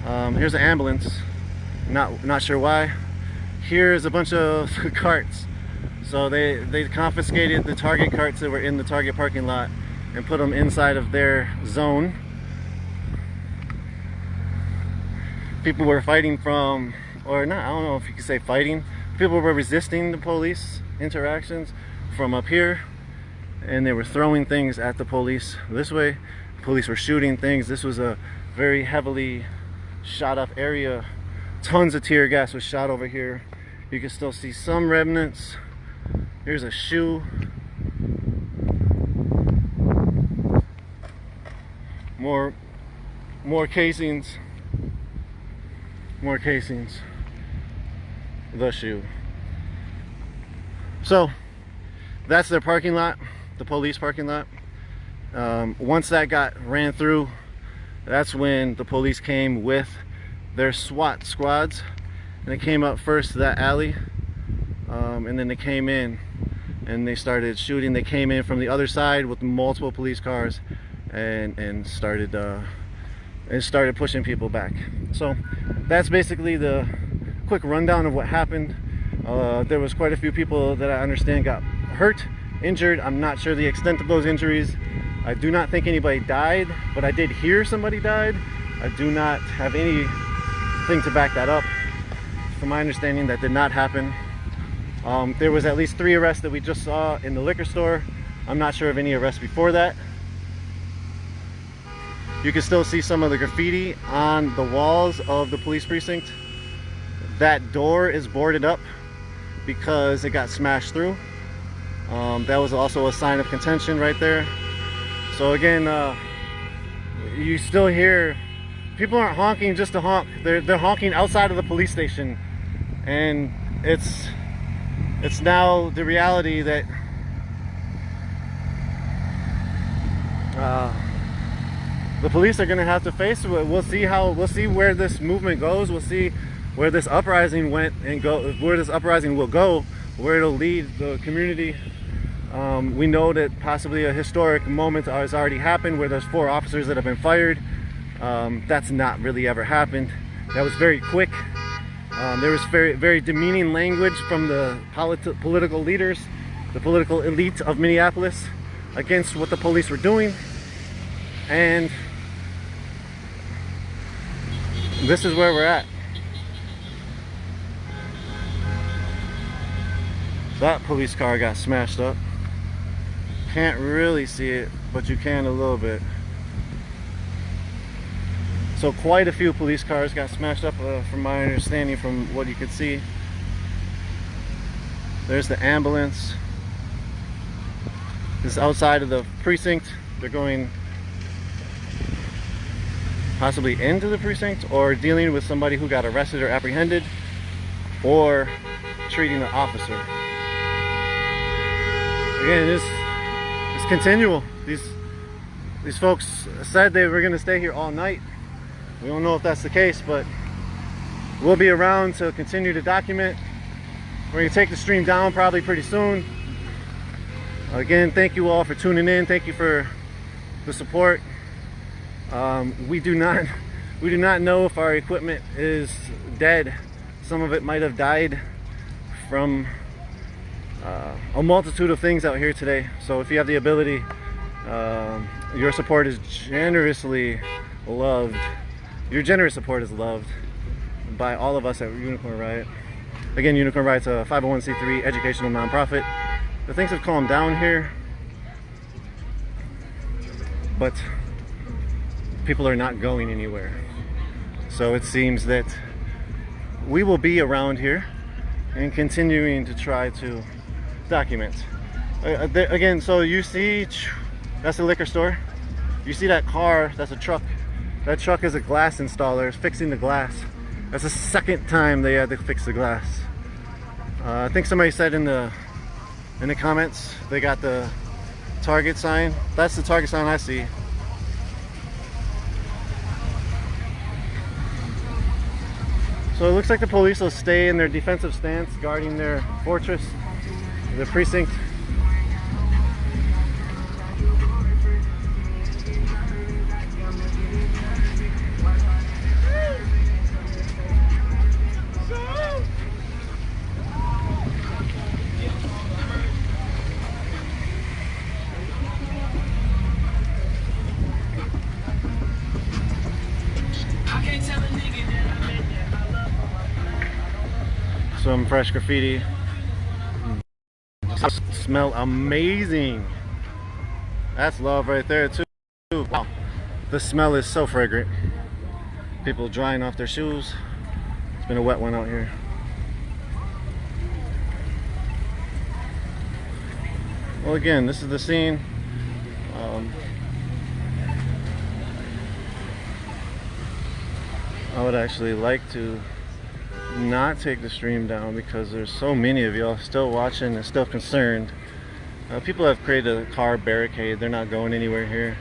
Here's an ambulance. Not sure why. Here's a bunch of carts. So they confiscated the Target carts that were in the Target parking lot and put them inside of their zone. People were fighting from, or not, I don't know if you could say fighting. People were resisting the police interactions from up here, and they were throwing things at the police this way. The police were shooting things. This was a very heavily shot up area Tons of tear gas was shot over here. You can still see some remnants. Here's a shoe. More casings. More casings. The shoe. So that's their parking lot, the police parking lot. Once that got ran through, that's when the police came with their SWAT squads, and they came up first to that alley, and then they came in and they started shooting. They came in from the other side with multiple police cars and started pushing people back. So that's basically the quick rundown of what happened. There was quite a few people that I understand got hurt, injured. I'm not sure the extent of those injuries. I do not think anybody died, but I did hear somebody died. I do not have anything to back that up. From my understanding, that did not happen. There was at least 3 arrests that we just saw in the liquor store. I'm not sure of any arrests before that. You can still see some of the graffiti on the walls of the police precinct. That door is boarded up because it got smashed through. That was also a sign of contention right there. So again, you still hear people aren't honking just to honk. They're honking outside of the police station, and it's now the reality that the police are going to have to face. We'll see where this movement goes. We'll see where this uprising went and where this uprising will go, where it'll lead the community. We know that possibly a historic moment has already happened where there's 4 officers that have been fired. That's not really ever happened. That was very quick. There was very demeaning language from the political leaders, the political elite of Minneapolis, against what the police were doing. And this is where we're at. That police car got smashed up. Can't really see it, but you can a little bit. So quite a few police cars got smashed up, from my understanding, from what you could see. There's the ambulance. This is outside of the precinct. They're going possibly into the precinct, or dealing with somebody who got arrested or apprehended, or treating the officer. Again, this is continual. These folks said they were going to stay here all night. We don't know if that's the case, but we'll be around to continue to document. We're going to take the stream down probably pretty soon. Again, thank you all for tuning in. Thank you for the support. We do not know if our equipment is dead. Some of it might have died from a multitude of things out here today. So if you have the ability, your support is generously loved. Your generous support is loved by all of us at Unicorn Riot. Again, Unicorn Riot's a 501c3 educational nonprofit. The things have calmed down here, but people are not going anywhere. So it seems that we will be around here and continuing to try to document. Again, so you see, that's a liquor store. You see that car, that's a truck. That truck is a glass installer, fixing the glass. That's the second time they had to fix the glass. I think somebody said in the comments they got the Target sign. That's the Target sign I see. So it looks like the police will stay in their defensive stance, guarding their fortress, their precinct. Some fresh graffiti. Smell amazing. That's love right there too. Wow, the smell is so fragrant. People drying off their shoes. It's been a wet one out here. Well, again, this is the scene. I would actually like to not take the stream down because there's so many of y'all still watching and still concerned. People have created a car barricade. They're not going anywhere here.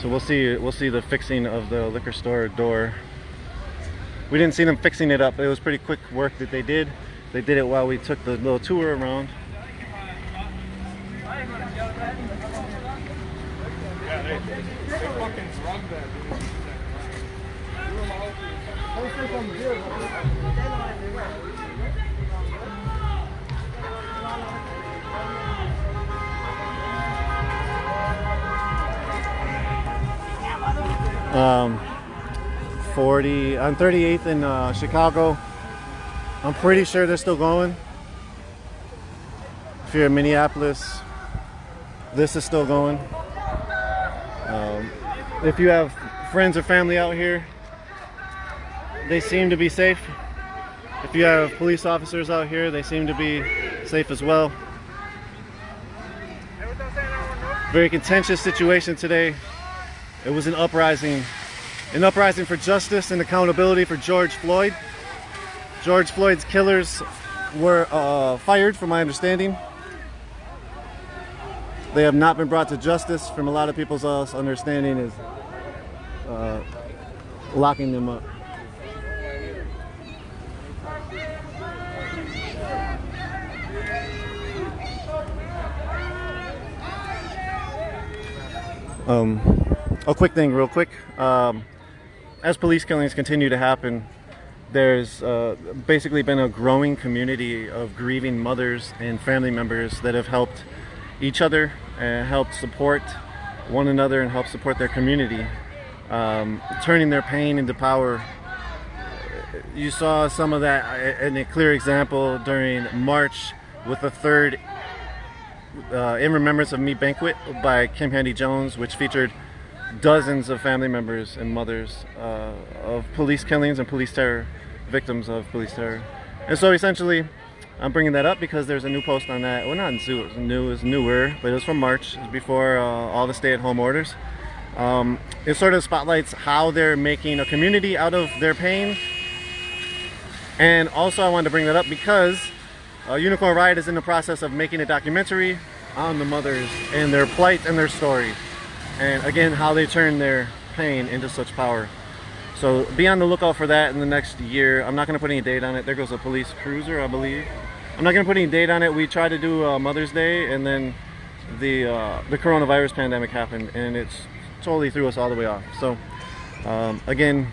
So we'll see the fixing of the liquor store door. We didn't see them fixing it up. It was pretty quick work that they did. They did it while we took the little tour around. Yeah, they fucking drugged that dude. 40 on 38th in Chicago. I'm pretty sure they're still going. If you're in Minneapolis, this is still going. If you have friends or family out here, they seem to be safe. If you have police officers out here, they seem to be safe as well. Very contentious situation today. It was an uprising for justice and accountability for George Floyd. George Floyd's killers were fired, from my understanding. They have not been brought to justice. From a lot of people's understanding is locking them up. A quick thing, real quick. As police killings continue to happen, there's basically been a growing community of grieving mothers and family members that have helped each other and helped support one another and help support their community, turning their pain into power. You saw some of that in a clear example during March with the third In Remembrance of Me banquet by Kim Handy Jones, which featured dozens of family members and mothers of police killings and police terror, victims of police terror. And so essentially, I'm bringing that up because there's a new post on that. Well, not new, it was newer, but it was from March. It was before all the stay-at-home orders. It sort of spotlights how they're making a community out of their pain. And also I wanted to bring that up because Unicorn Riot is in the process of making a documentary on the mothers and their plight and their story. And again, how they turn their pain into such power. So be on the lookout for that in the next year. I'm not going to put any date on it. There goes a police cruiser, I believe. I'm not going to put any date on it. We tried to do Mother's Day, and then the coronavirus pandemic happened, and it's totally threw us all the way off. So again,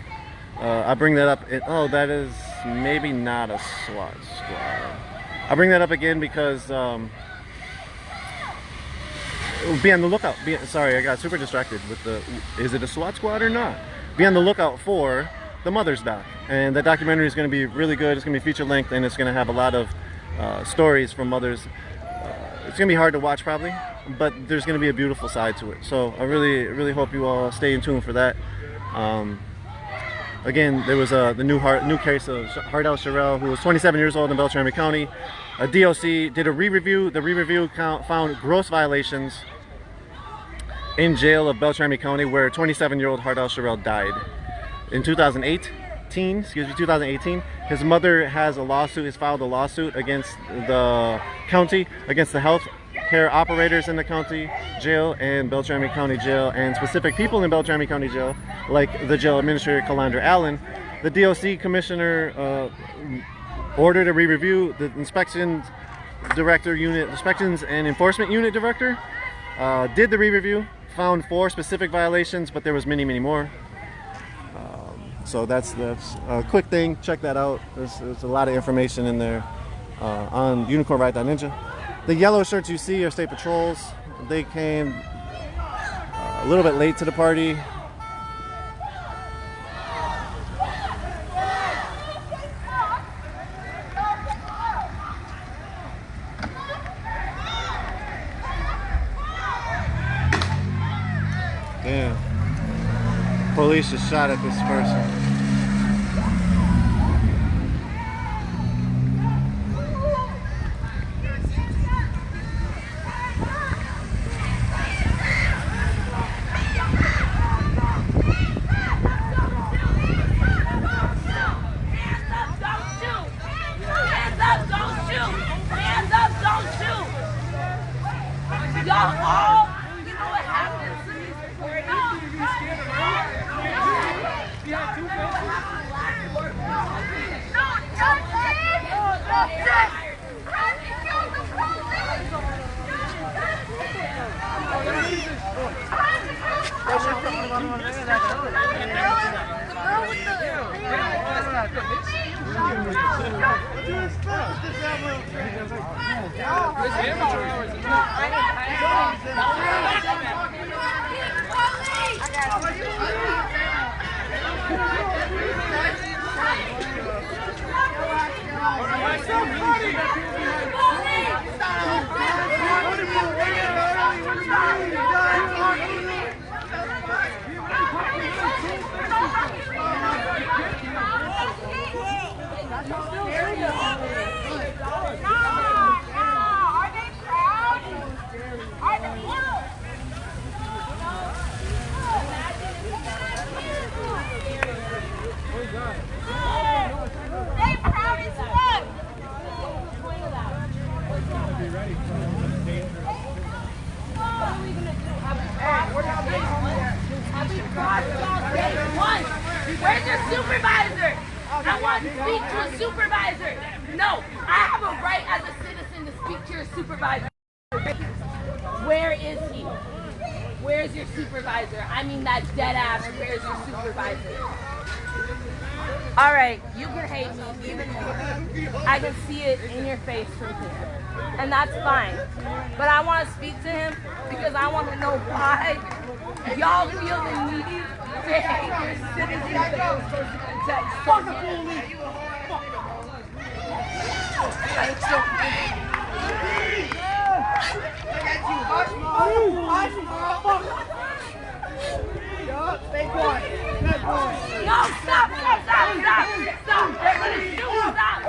I bring that up. Oh, that is maybe not a SWAT squad. I bring that up again because be on the lookout. Sorry, I got super distracted with the, is it a SWAT squad or not? Be on the lookout for the Mother's Doc. And that documentary is going to be really good. It's going to be feature length, and it's going to have a lot of stories from mothers. It's going to be hard to watch probably, but there's going to be a beautiful side to it. So I really hope you all stay in tune for that. Again, there was the new case of Hardell Sherrill, who was 27 years old in Beltrami County. A DOC did a re-review. The re-review found gross violations in jail of Beltrami County, where 27-year-old Hardell Sherrill died. In 2018, his mother has filed a lawsuit against the county, against the health care operators in the county jail and Beltrami County Jail, and specific people in Beltrami County Jail, like the jail administrator, Calandra Allen. The DOC commissioner ordered a re-review. The inspections and enforcement unit director did the re-review, found 4 specific violations, but there was many more. So that's a quick thing. Check that out. There's a lot of information in there on unicornriot.ninja. The yellow shirts you see are state patrols. They came a little bit late to the party. Damn. Police just shot at this person. Where's your supervisor? I want to speak to a supervisor. No, I have a right as a citizen to speak to your supervisor. Where is he? Where's your supervisor? I mean that dead ass, where's your supervisor? Alright, you can hate me, even I can see it in your face from here. And that's fine. But I want to speak to him because I want to know why y'all feel the need to hate your citizens that you're supposed to protect. Fuck the police! Stay quiet. Stay quiet. No, stop! Stop! They're gonna shoot! Stop!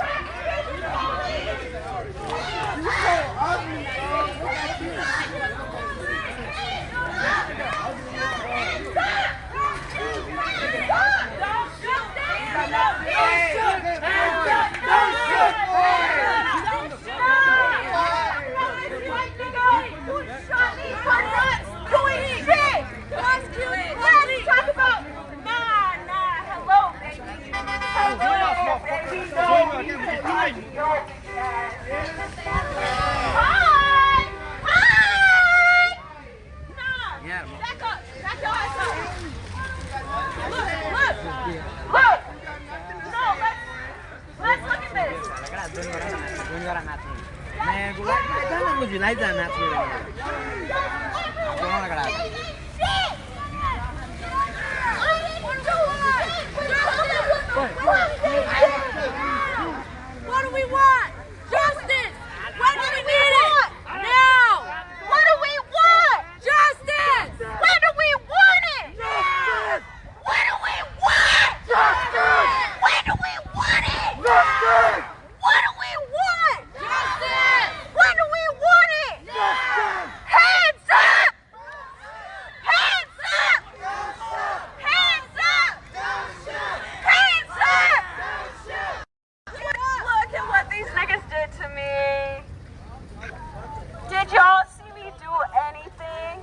What do we want? Justice! When do we need it? Now! What do we want? Justice! When do we want it? Justice! When do we want? Justice! When do we want it? Justice! What do we want? Justice! When do we want it? Justice! Hands up! Hands up! Hands up! Hands up! Look at what these niggas did to me. Did y'all see me do anything?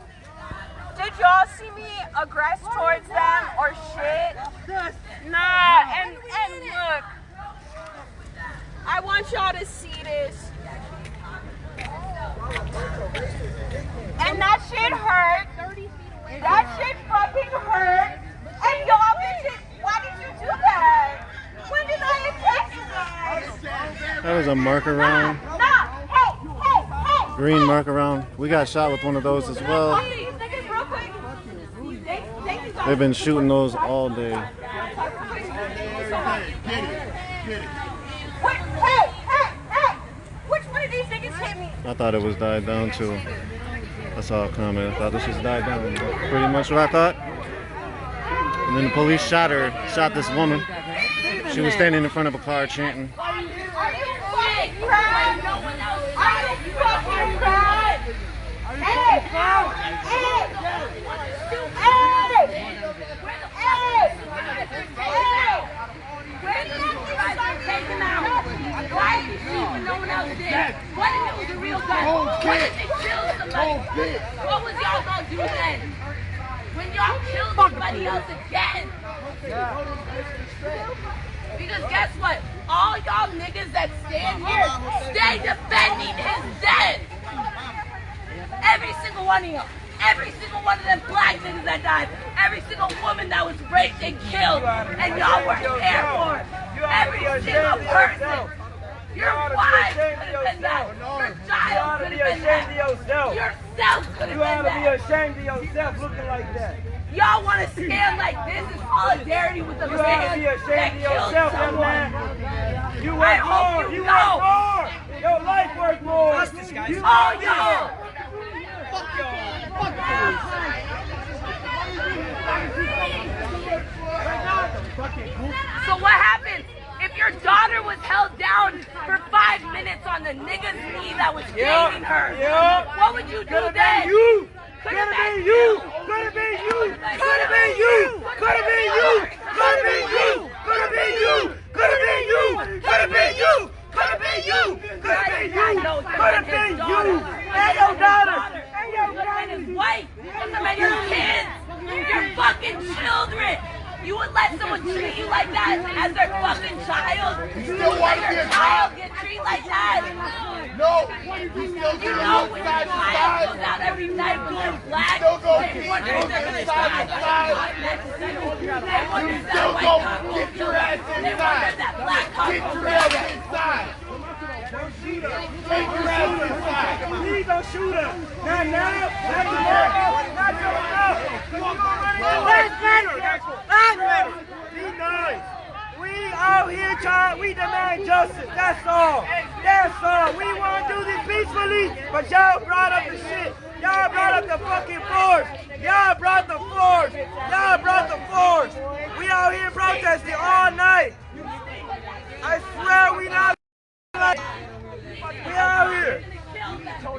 Did y'all see me aggress towards them or shit? Nah, and look, I want y'all to see this. And that shit hurt. That shit fucking hurt. And y'all bitches, why did you do that? When did I attack you? That was a marker round. Hey. Green marker round. We got shot with one of those as well. They've been shooting those all day. Hey. Which one of these niggas hit me? I thought it was died down to a saw it coming. I thought this just died down. Pretty much what I thought. And then the police shot this woman. She was standing in front of a car chanting. Are you fucking proud? Are you fucking proud? Hey! Where did you start taking out? Why did you shoot when no one else did? What if it was a real gun? What if they killed somebody? What was y'all gonna do then? When y'all killed somebody else again? Because guess what? All y'all niggas that stand here, stay defending his dead. Every single one of y'all. Every single one of them black niggas that died. Every single woman that was raped and killed. And y'all weren't there for it. Every single person. Your wife could have been that. Your child could have been that. Yourself could have been that. You ought to be ashamed of yourself looking like that. Y'all want to stand like this in solidarity with the man that killed someone. You work more. You work more. Your life worth more. All y'all. Fuck y'all. Fuck y'all. So what happens if your daughter was held down for 5 minutes on the nigga's knee that was dating her? What would you do then? Could have been you! Could have been you! Could have been you! Could have been you! Could have been you! Could have been you! Could have been you! Could have been you! Could have been you! Could have been you! Could have been you! And your daughter! And your Could have been his wife! Could have been your kids! Your fucking children! You would let someone treat you like that as their fucking child? You would let your child get treated like that? No! You know when your child goes out every night when they're black, they wonder if they're going to die. They wonder if that white cop will kill them. They wonder if that black cop will kill them. Take your ass inside! Please don't shoot us! Not now! Not tomorrow! Not tomorrow! Last matter! Last matter! Be nice! We out here trying, we demand justice, that's all! That's all! We want to do this peacefully, but y'all brought up the shit! Y'all brought up the fucking force! Y'all brought the force! Y'all brought the force! We out here protesting all night! I swear we not like... We out here! I'm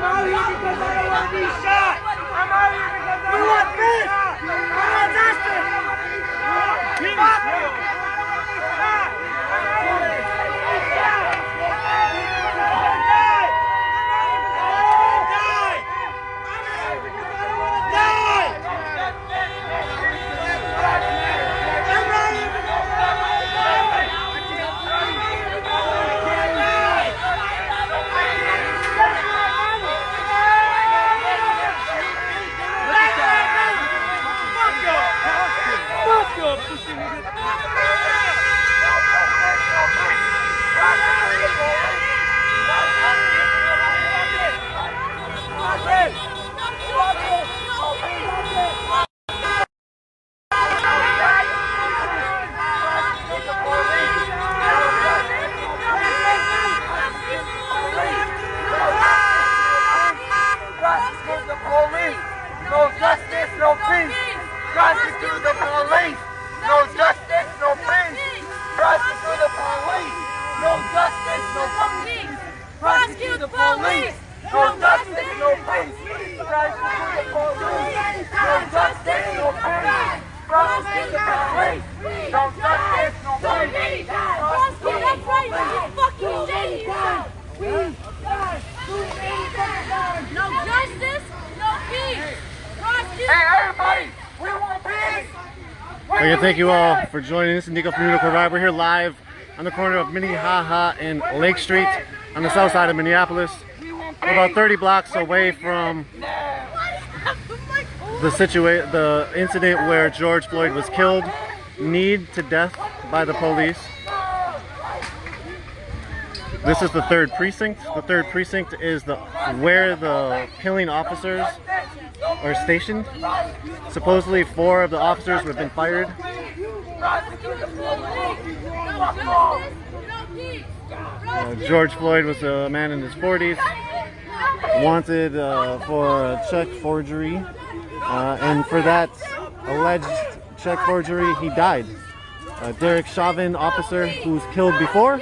out here because I don't want to be shot! I'm out here because I don't want to be shot! I want justice! Thank you all for joining us. Nico from Unicorn Ride. We're here live on the corner of Minnehaha and Lake Street on the south side of Minneapolis. We're about 30 blocks away from the incident where George Floyd was killed, kneed to death by the police. This is the 3rd precinct. The 3rd precinct is where the killing officers or stationed. Supposedly 4 of the officers have been fired. George Floyd was a man in his 40s, wanted for a check forgery, and for that alleged check forgery, he died. Derek Chauvin, officer who was killed before,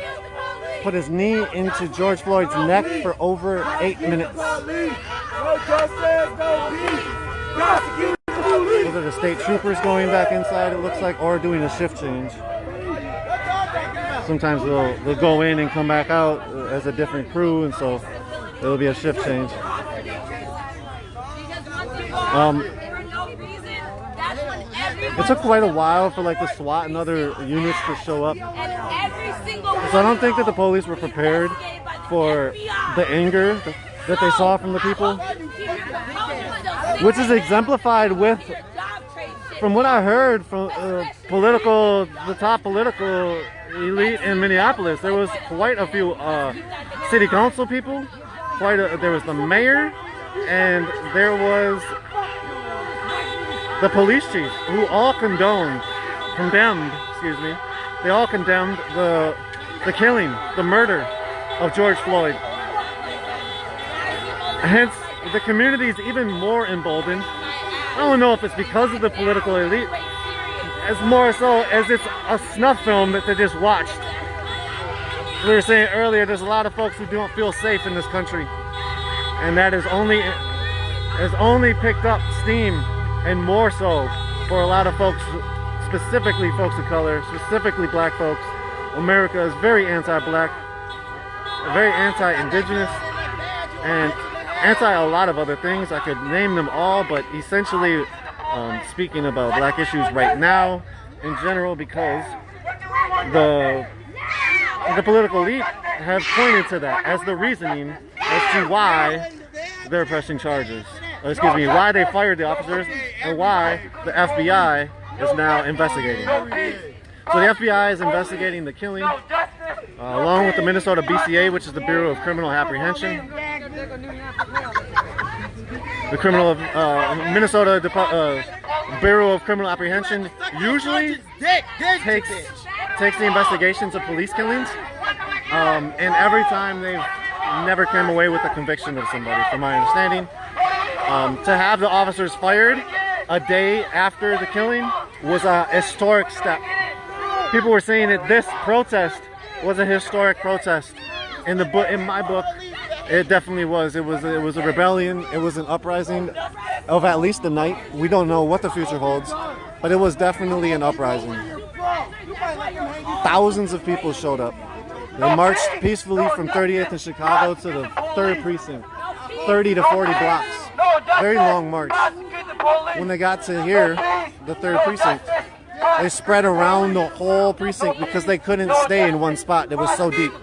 put his knee into George Floyd's neck for over 8 minutes. Those are the state troopers going back inside, it looks like, or doing a shift change. Sometimes they'll go in and come back out as a different crew, and so it'll be a shift change. It took quite a while for like the SWAT and other units to show up. So I don't think that the police were prepared for the anger that they saw from the people, which is exemplified with, from what I heard from the top political elite in Minneapolis. There was quite a few city council people, there was the mayor, and there was the police chief, who all condemned, they all condemned the killing, the murder of George Floyd. Hence, the community is even more emboldened. I don't know if it's because of the political elite, as more so as it's a snuff film that they just watched. We were saying earlier, there's a lot of folks who don't feel safe in this country, and that has only picked up steam, and more so for a lot of folks, specifically folks of color, specifically black folks. America is very anti-black, very anti-indigenous, and anti a lot of other things. I could name them all, but essentially speaking about black issues right now in general, because the political elite have pointed to that as the reasoning as to why they're pressing charges. Why they fired the officers, and why the FBI is now investigating. So the FBI is investigating the killing, along with the Minnesota BCA, which is the Bureau of Criminal Apprehension. The Minnesota Bureau of Criminal Apprehension usually takes the investigations of police killings, and every time they've never came away with a conviction of somebody, from my understanding. To have the officers fired a day after the killing was a historic step. People were saying that this protest was a historic protest. In my book, it definitely was. It was a rebellion. It was an uprising of at least the night. We don't know what the future holds, but it was definitely an uprising. Thousands of people showed up. They marched peacefully from 30th in Chicago to the 3rd precinct, 30 to 40 blocks. Very long march. When they got to here, the 3rd precinct, they spread around the whole precinct because they couldn't stay in one spot. It was so deep.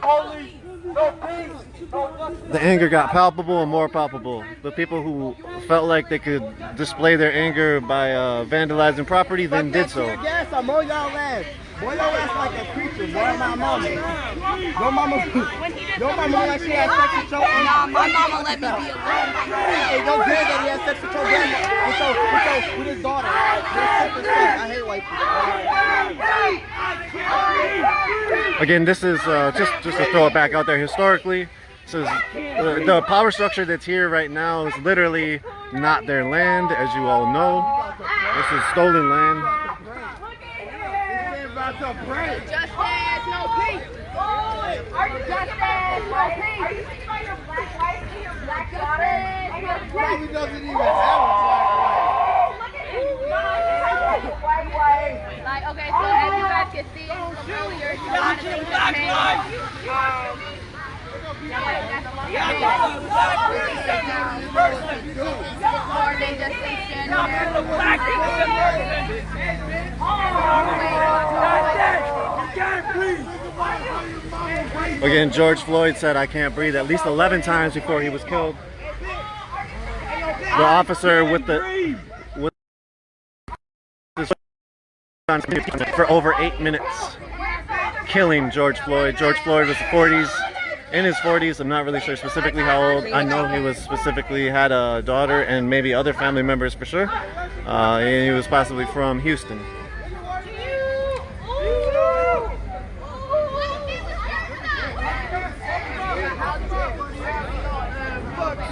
The anger got palpable and more palpable. The people who felt like they could display their anger by vandalizing property then did so. Boy, your ass like a creature, boy, my mama. Your mama like she had sex with your aunt. Nah, my mama let me be alone. Hey, your granddaddy had sex with your grandma, with his daughter. I hate white people. Again, this is just to throw it back out there historically. This is the power structure that's here right now is literally not their land, as you all know. This is stolen land. Justice, no peace. Justice, no peace. Are you thinking about your black wife and your black daughter? Probably doesn't even have a Look at him. White wife. Like, okay, so as you guys can see from earlier, a lot of things have changed. Or they just say stand Again, George Floyd said, "I can't breathe," at least 11 times before he was killed. The officer with for over 8 minutes, killing George Floyd. George Floyd was the 40s. in his 40s. I'm not really sure specifically how old. I know he was specifically had a daughter and maybe other family members for sure. And he was possibly from Houston.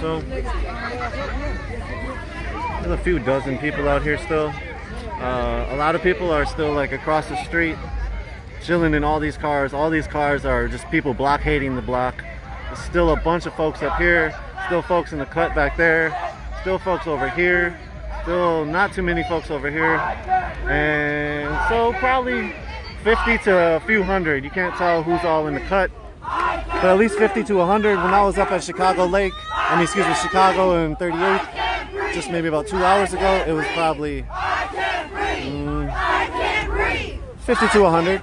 So there's a few dozen people out here still. A lot of people are still like across the street chilling in all these cars. All these cars are just people blockading the block. There's still a bunch of folks up here, still folks in the cut back there, still folks over here, still not too many folks over here, and so probably 50 to a few hundred. You can't tell who's all in the cut, but at least 50 to 100. When I was up at Chicago Lake, Chicago and 38th, just maybe about 2 hours ago, it was probably 50 to 100.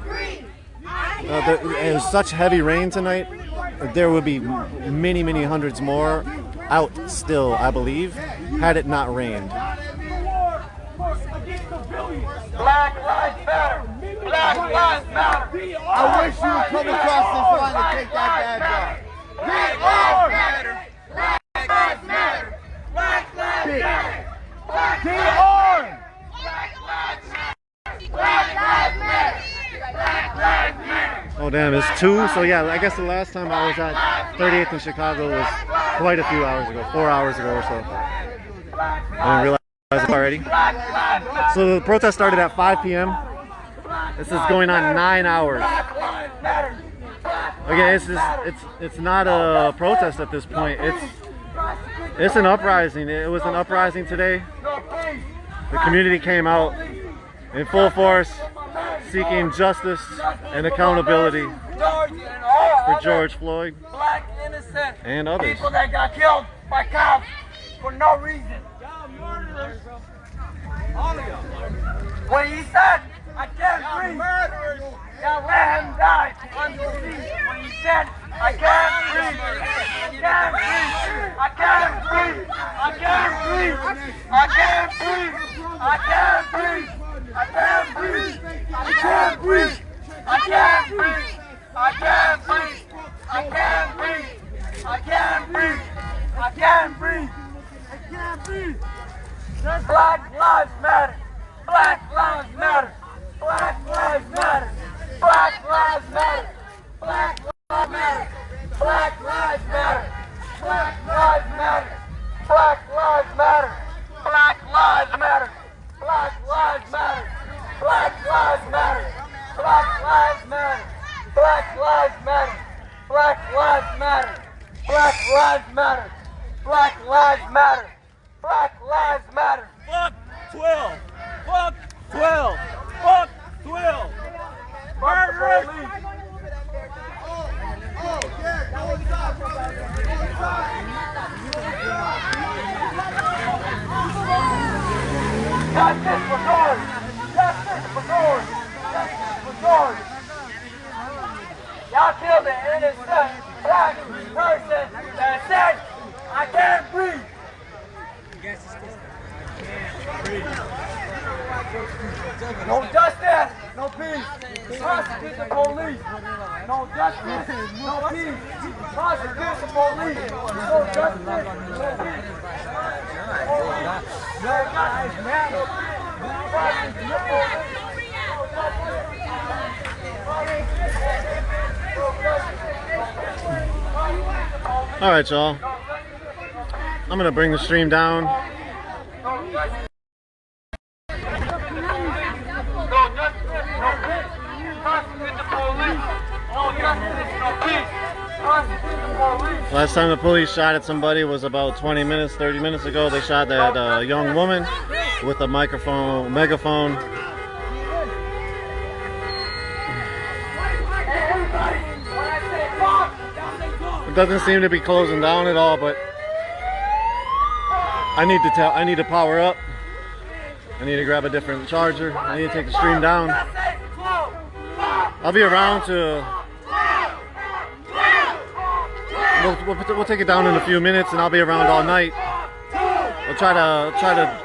It was such heavy rain tonight. There would be many hundreds more out still, I believe, had it not rained. Black lives matter. Black lives matter. I wish you would come across this line and take that bad guy. Black lives matter. Black lives matter. Black lives matter. Black lives matter. Black lives matter. Black lives matter. Black lives matter. Oh damn, it's 2. So yeah, I guess the last time I was at 38th in Chicago was quite a few hours ago, 4 hours ago or so. I didn't realize it already. So the protest started at 5 p.m. This is going on 9 hours. Okay, it's not a protest at this point. It's an uprising. It was an uprising today. The community came out in full force, seeking justice and accountability for George Floyd Black innocent and others. people that got killed by cops for no reason. When he said, I can't breathe, yeah, let him die on the street. When he said, I can't breathe, I can't breathe, I can't breathe, I can't breathe, I can't breathe, I can't breathe, I can't breathe, I can't breathe, I can't breathe, I can't breathe, I can't breathe, I can't breathe, I can't breathe. Black lives matter. Black lives matter. Black lives matter. Black lives matter. Black lives matter. Black lives matter. Black lives matter. Black lives matter. Black lives matter. Black lives matter. Black lives matter. Black lives matter. Black lives matter. Black lives matter. Black lives matter. Black lives matter. Black lives matter. Fuck 12. Fuck 12. Fuck 12. Murderers. Justice for George. Justice for George. Justice for George. Y'all killed an innocent black person that said, I can't breathe. No justice, no peace. Prosecute the police. No justice, no peace. Prosecute the police. No justice, no peace. No justice, man. Prosecute the police. All right, y'all. I'm gonna bring the stream down. Last time the police shot at somebody was about 20 minutes, 30 minutes ago. They shot that young woman with a megaphone. It doesn't seem to be closing down at all, but I need to power up. I need to grab a different charger. I need to take the stream down. I'll be around to. We'll take it down in a few minutes, and I'll be around all night. We'll try to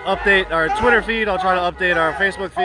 update our Twitter feed. I'll try to update our Facebook feed.